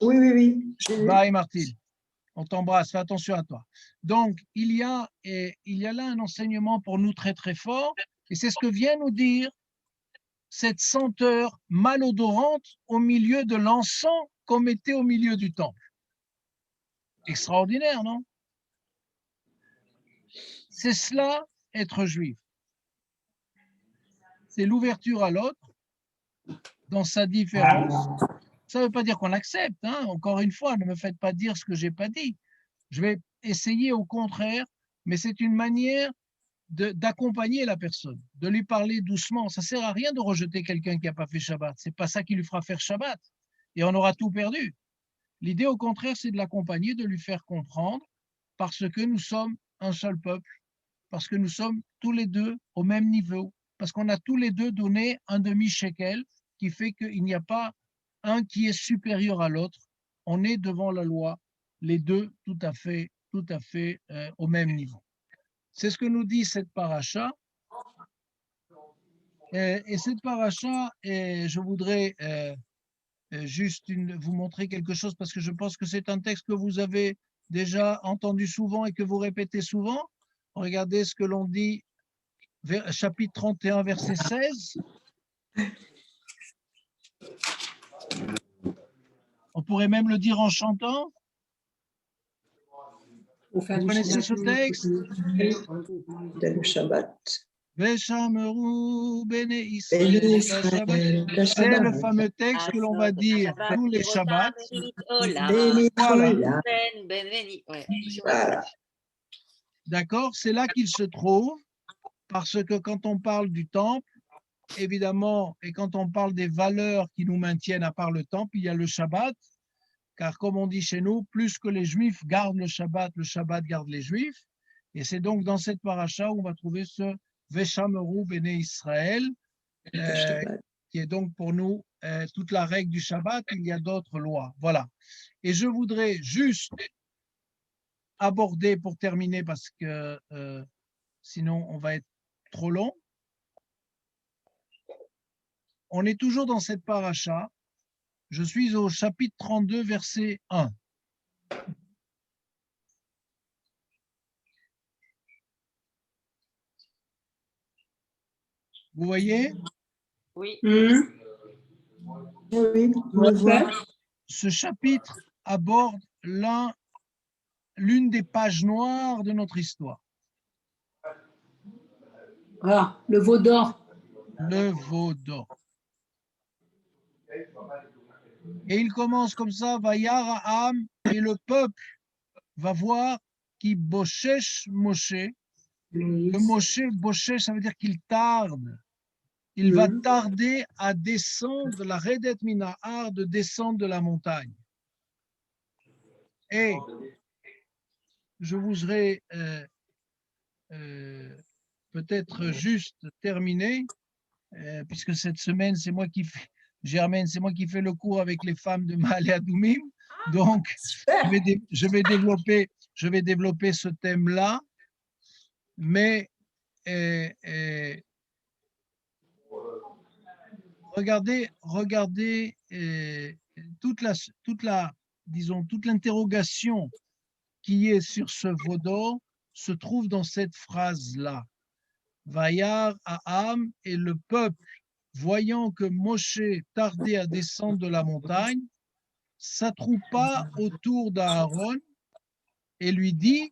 Oui, oui, oui. Bye Martine, on t'embrasse, fais attention à toi. Donc, il y a là un enseignement pour nous très très fort, et c'est ce que vient nous dire cette senteur malodorante au milieu de l'encens qu'on mettait au milieu du temple. Extraordinaire, non? C'est cela, être juif. C'est l'ouverture à l'autre dans sa différence. Ça ne veut pas dire qu'on accepte, hein? Encore une fois, ne me faites pas dire ce que je n'ai pas dit. Je vais essayer au contraire, mais c'est une manière d'accompagner la personne, de lui parler doucement. Ça ne sert à rien de rejeter quelqu'un qui n'a pas fait Shabbat. Ce n'est pas ça qui lui fera faire Shabbat. Et on aura tout perdu. L'idée, au contraire, c'est de l'accompagner, de lui faire comprendre, parce que nous sommes un seul peuple, parce que nous sommes tous les deux au même niveau, parce qu'on a tous les deux donné un demi-shekel, qui fait qu'il n'y a pas un qui est supérieur à l'autre. On est devant la loi, les deux tout à fait au même niveau. C'est ce que nous dit cette paracha. Et cette paracha, je voudrais juste vous montrer quelque chose parce que je pense que c'est un texte que vous avez déjà entendu souvent et que vous répétez souvent. Regardez ce que l'on dit, chapitre 31, verset 16. On pourrait même le dire en chantant. Vous connaissez ce texte? Le Shabbat. Veshameru bene Israël, c'est le fameux texte que l'on va dire tous les Shabbats. Voilà. Voilà. D'accord, c'est là qu'il se trouve, parce que quand on parle du temple, évidemment, et quand on parle des valeurs qui nous maintiennent à part le temple, il y a le Shabbat, car comme on dit chez nous, plus que les Juifs gardent le Shabbat garde les Juifs, et c'est donc dans cette paracha où on va trouver ce Veshameru bene Israël, qui est donc pour nous toute la règle du Shabbat. Il y a d'autres lois. Voilà. Et je voudrais juste aborder pour terminer, parce que sinon on va être trop long. On est toujours dans cette paracha. Je suis au chapitre 32, verset 1. Vous voyez, Oui. Mhm. Oui, on le voit. ce chapitre aborde l'une des pages noires de notre histoire, Ah, le veau d'or. le veau d'or. Et il commence comme ça, Vayar Ha'am, et le peuple va voir qui Boshesh Moshe. Le Moshe, Boshesh, ça veut dire qu'il tarde. Il va tarder à descendre, la Redet Minahar, de descendre de la montagne. Et je voudrais peut-être juste terminer, puisque cette semaine, c'est moi qui fais, Germaine, c'est moi qui fais le cours avec les femmes de Maale Adoumim. Donc, Super. je vais développer ce thème-là, mais regardez toute toute l'interrogation qui est sur ce veau d'or se trouve dans cette phrase-là. Vayar Ha'am, et le peuple, voyant que Moshe tardait à descendre de la montagne, s'attroupa autour d'Aaron et lui dit,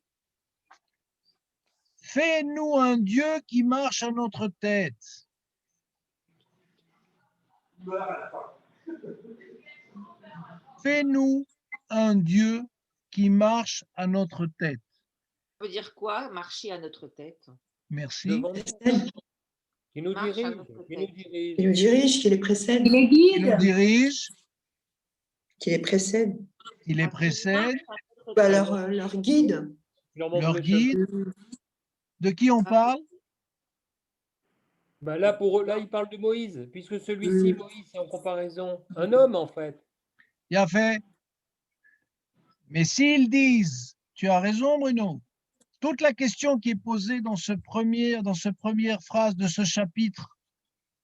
fais-nous un Dieu qui marche à notre tête. Fais-nous un Dieu qui marche à notre tête. Ça veut dire quoi, marcher à notre tête? Merci. Devant nous, Précède, qui nous Marche à dirige, notre qui nous tête. dirige. qui nous dirige, qui les précède, Il les Qui nous guide. dirige, qui les précède. qui les Ah, qui précède, marche à notre Bah, tête. leur guide. Leur montre leur le guide. chemin. De qui on parle? Bah là, pour eux, là, il parle de Moïse, puisque celui-ci, Moïse, c'est en comparaison un homme, en fait. Bien fait. Mais s'ils disent, tu as raison Bruno, toute la question qui est posée dans cette première phrase de ce chapitre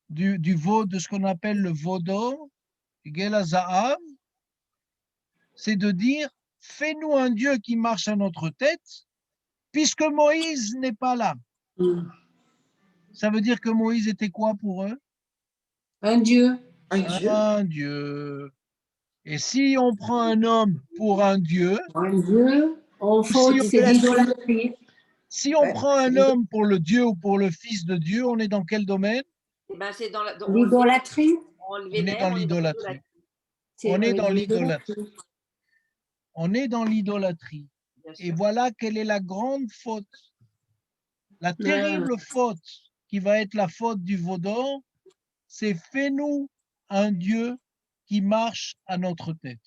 du veau, de ce qu'on appelle le veau d'or, Gela Zahav, c'est de dire, fais-nous un Dieu qui marche à notre tête, puisque Moïse n'est pas là. Ça veut dire que Moïse était quoi pour eux? Un Dieu. Un Dieu. Un Dieu. Et si on prend un homme pour un Dieu, Un Dieu. En si faute, on- c'est l'idolâtrie. si on Ouais, prend c'est un homme pour le Dieu ou pour le Fils de Dieu, on est dans quel domaine? Eh ben, c'est L'idolâtrie. on le On est vénère, dans on est dans l'idolâtrie. C'est On est dans l'idolâtrie. l'idolâtrie. On est dans l'idolâtrie. bien Et sûr. voilà quelle est la grande faute, la Ah. terrible faute qui va être la faute du veau d'or, c'est fais-nous un Dieu qui marche à notre tête.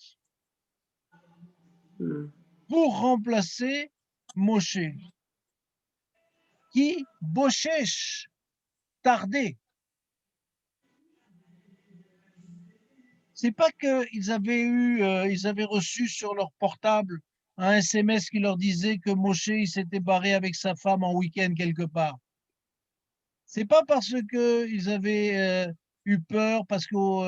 Pour remplacer Moshe, qui, Boshesh, tardait. C'est pas qu'ils ils avaient reçu sur leur portable un SMS qui leur disait que Moshe il s'était barré avec sa femme en week-end quelque part. C'est pas parce que ils avaient eu peur, parce qu'aux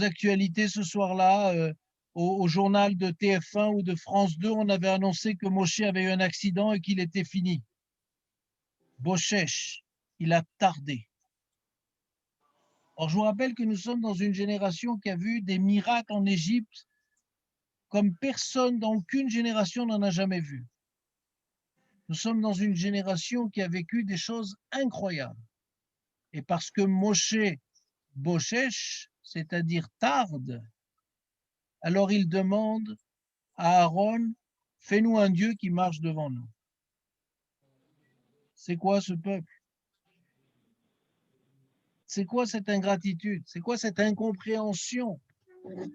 actualités ce soir-là, au journal de TF1 ou de France 2, on avait annoncé que Moshe avait eu un accident et qu'il était fini. Boshesh, il a tardé. Or, je vous rappelle que nous sommes dans une génération qui a vu des miracles en Égypte comme personne dans aucune génération n'en a jamais vu. Nous sommes dans une génération qui a vécu des choses incroyables. Et parce que Moshe Boshesh, c'est-à-dire tarde, alors il demande à Aaron, fais-nous un Dieu qui marche devant nous. C'est quoi ce peuple? C'est quoi cette ingratitude? C'est quoi cette incompréhension?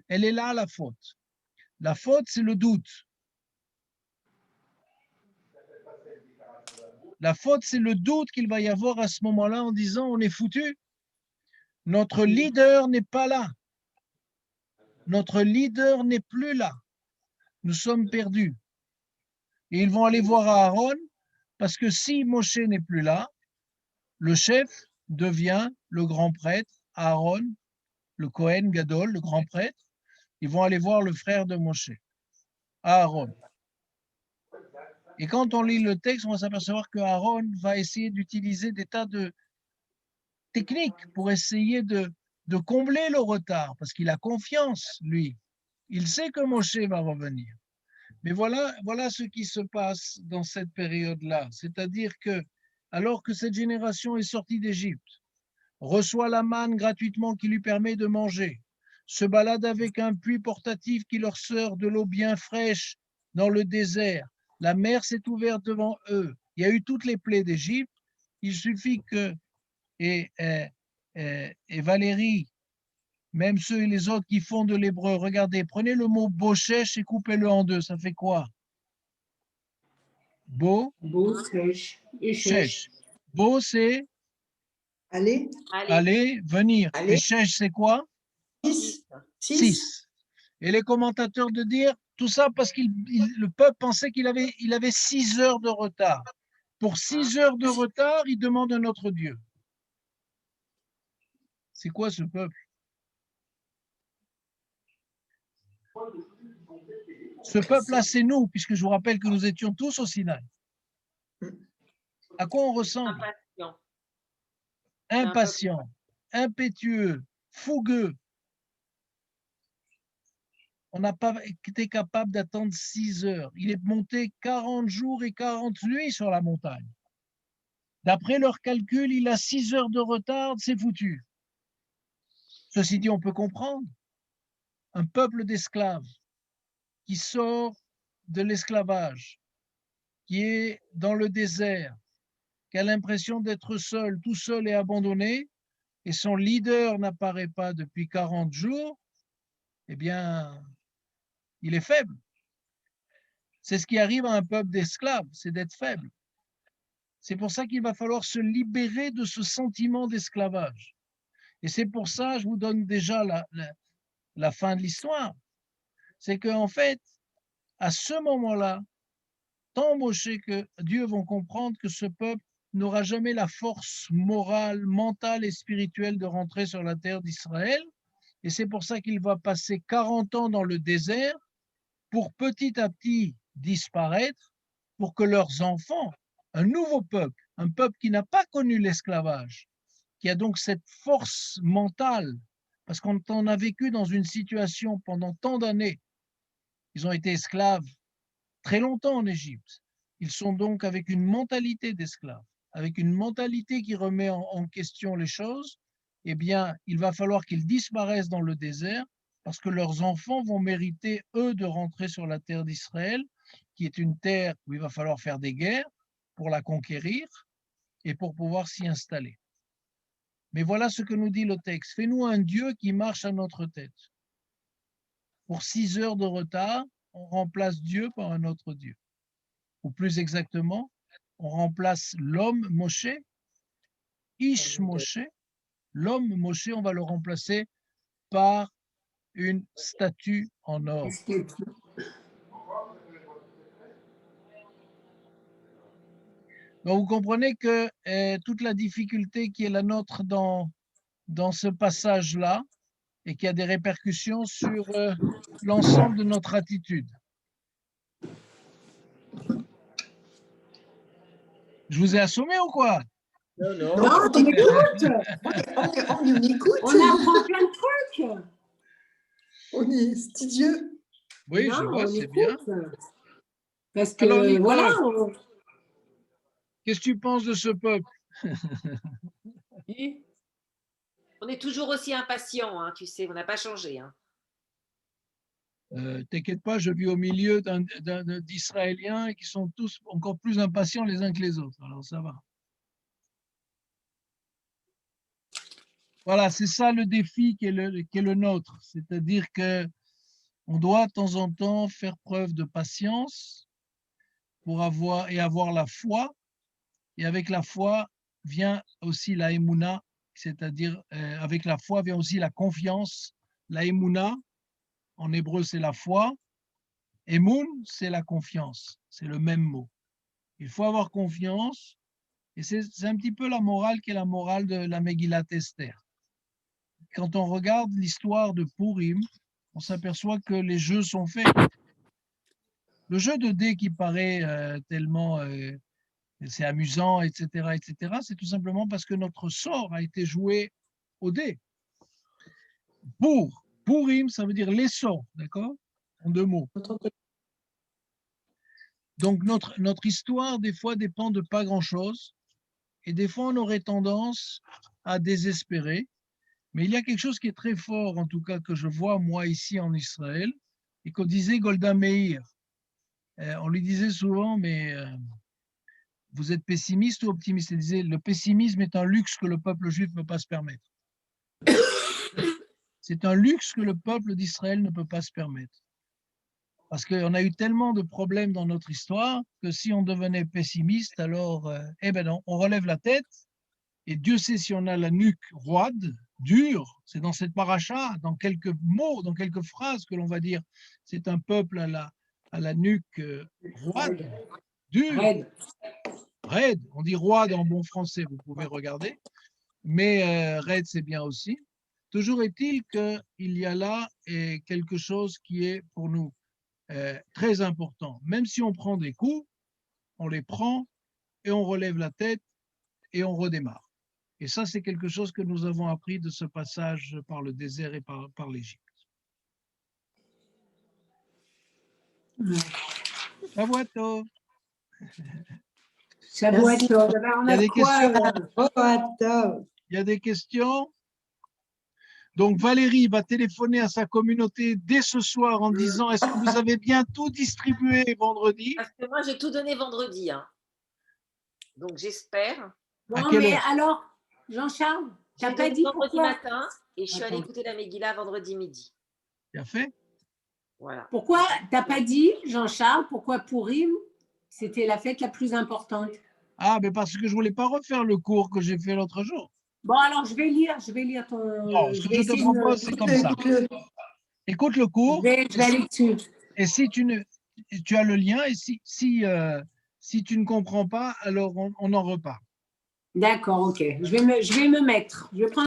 Elle est là, la faute. La faute, c'est le doute. La faute, c'est le doute qu'il va y avoir à ce moment-là en disant, on est foutu. Notre leader n'est pas là. Notre leader n'est plus là. Nous sommes perdus. Et ils vont aller voir Aaron, parce que si Moshe n'est plus là, le chef devient le grand prêtre, Aaron, le Kohen Gadol, le grand prêtre. Ils vont aller voir le frère de Moshe, Aaron. Et quand on lit le texte, on va s'apercevoir que Aaron va essayer d'utiliser des tas de techniques pour essayer de combler le retard, parce qu'il a confiance, lui. Il sait que Moshe va revenir. Mais voilà ce qui se passe dans cette période-là. C'est-à-dire que, alors que cette génération est sortie d'Égypte, reçoit la manne gratuitement qui lui permet de manger, se balade avec un puits portatif qui leur sort de l'eau bien fraîche dans le désert, la mer s'est ouverte devant eux, il y a eu toutes les plaies d'Égypte, il suffit que, et Valérie, même ceux et les autres qui font de l'hébreu, regardez, prenez le mot bochesh et coupez-le en deux, ça fait quoi? Bo, Beau, sèche, et shesh. Bo, c'est Allez, Allez, aller, venir. Allez. Et shesh, c'est quoi? 6, 6. 6. Et les commentateurs de dire tout ça parce que le peuple pensait il avait 6 heures de retard. Pour 6 heures de retard, il demande un autre Dieu. C'est quoi ce peuple? Ce peuple-là, c'est nous, puisque je vous rappelle que nous étions tous au Sinaï. À quoi on ressemble? impatient. Impatient, impétueux, fougueux. On n'a pas été capable d'attendre 6 heures. Il est monté 40 jours et 40 nuits sur la montagne. D'après leurs calculs, il a 6 heures de retard, c'est foutu. Ceci dit, on peut comprendre. Un peuple d'esclaves qui sort de l'esclavage, qui est dans le désert, qui a l'impression d'être seul, tout seul et abandonné, et son leader n'apparaît pas depuis 40 jours, eh bien, il est faible. C'est ce qui arrive à un peuple d'esclaves, c'est d'être faible. C'est pour ça qu'il va falloir se libérer de ce sentiment d'esclavage. Et c'est pour ça, je vous donne déjà la fin de l'histoire. C'est qu'en fait, à ce moment-là, tant Moshe que Dieu vont comprendre que ce peuple n'aura jamais la force morale, mentale et spirituelle de rentrer sur la terre d'Israël. Et c'est pour ça qu'il va passer 40 ans dans le désert pour petit à petit disparaître, pour que leurs enfants, un nouveau peuple, un peuple qui n'a pas connu l'esclavage, qui a donc cette force mentale, parce qu'on a vécu dans une situation pendant tant d'années, ils ont été esclaves très longtemps en Égypte, ils sont donc avec une mentalité d'esclaves, avec une mentalité qui remet en question les choses, eh bien, il va falloir qu'ils disparaissent dans le désert, parce que leurs enfants vont mériter, eux, de rentrer sur la terre d'Israël, qui est une terre où il va falloir faire des guerres pour la conquérir et pour pouvoir s'y installer. Mais voilà ce que nous dit le texte. Fais-nous un Dieu qui marche à notre tête. Pour 6 heures de retard, on remplace Dieu par un autre Dieu. Ou plus exactement, on remplace l'homme Moshe, Ish Moshe, l'homme Moshe, on va le remplacer par une statue en or. Donc vous comprenez que toute la difficulté qui est la nôtre dans ce passage-là, et qui a des répercussions sur l'ensemble de notre attitude. Je vous ai assommé ou quoi? Non, non. Non, on écoute. on écoute. On apprend plein de trucs. On est studieux. Oui, Non, je vois, on c'est écoute. bien. Parce que, Alors, Nicole, voilà. qu'est-ce que tu penses de ce peuple? Qui? On est toujours aussi impatient, hein, tu sais, on n'a pas changé. Hein. T'inquiète pas, je vis au milieu d'Israéliens qui sont tous encore plus impatients les uns que les autres. Alors ça va. Voilà, c'est ça le défi qui est le nôtre. C'est-à-dire qu'on doit de temps en temps faire preuve de patience pour avoir la foi. Et avec la foi vient aussi la émouna, c'est-à-dire avec la foi vient aussi la confiance. La émouna, en hébreu, c'est la foi. Emoun, c'est la confiance. C'est le même mot. Il faut avoir confiance. Et c'est un petit peu la morale qui est la morale de la Megillat Esther. Quand on regarde l'histoire de Purim, on s'aperçoit que les jeux sont faits. Le jeu de dés qui paraît tellement c'est amusant, etc., etc., c'est tout simplement parce que notre sort a été joué au dé. Purim, ça veut dire les sorts, d'accord? En 2 mots. Donc, notre histoire, des fois, dépend de pas grand-chose. Et des fois, on aurait tendance à désespérer. Mais il y a quelque chose qui est très fort, en tout cas, que je vois, moi, ici en Israël, et qu'on disait Golda Meir. On lui disait souvent, mais vous êtes pessimiste ou optimiste? Elle disait, le pessimisme est un luxe que le peuple juif ne peut pas se permettre. C'est un luxe que le peuple d'Israël ne peut pas se permettre. Parce qu'on a eu tellement de problèmes dans notre histoire que si on devenait pessimiste, alors, eh ben non, on relève la tête et Dieu sait si on a la nuque roide, dure, c'est dans cette paracha, dans quelques mots, dans quelques phrases que l'on va dire, c'est un peuple à la nuque roide, dure, raide. On dit roide en bon français, vous pouvez regarder, mais raide c'est bien aussi. Toujours est-il qu'il y a là quelque chose qui est pour nous très important. Même si on prend des coups, on les prend et on relève la tête et on redémarre. Et ça, c'est quelque chose que nous avons appris de ce passage par le désert et par l'Égypte. Shavuot. Shavuot Tov. Il y a des questions. Shavuot. Il y a des questions. Donc Valérie va téléphoner à sa communauté dès ce soir en disant est-ce que vous avez bien tout distribué vendredi? Parce que moi, j'ai tout donné vendredi. Hein. Donc, j'espère. À Bon, quelle mais heure? alors, Jean-Charles, tu J'ai n'as pas donné dit vendredi pourquoi, matin et je suis allée Attends. écouter la Megillah vendredi midi. Bien fait. Voilà. pourquoi tu n'as pas dit, Jean-Charles, pourquoi Purim, c'était la fête la plus importante? Ah, mais parce que je ne voulais pas refaire le cours que j'ai fait l'autre jour. Bon, alors je vais lire ton. Non, ce que je te essayer de me- propose, c'est comme ça. Écoute le cours. Je vais aller dessus. Et si tu as le lien, et si tu ne comprends pas, alors on en repart. D'accord, ok. Je vais me mettre. Je vais prendre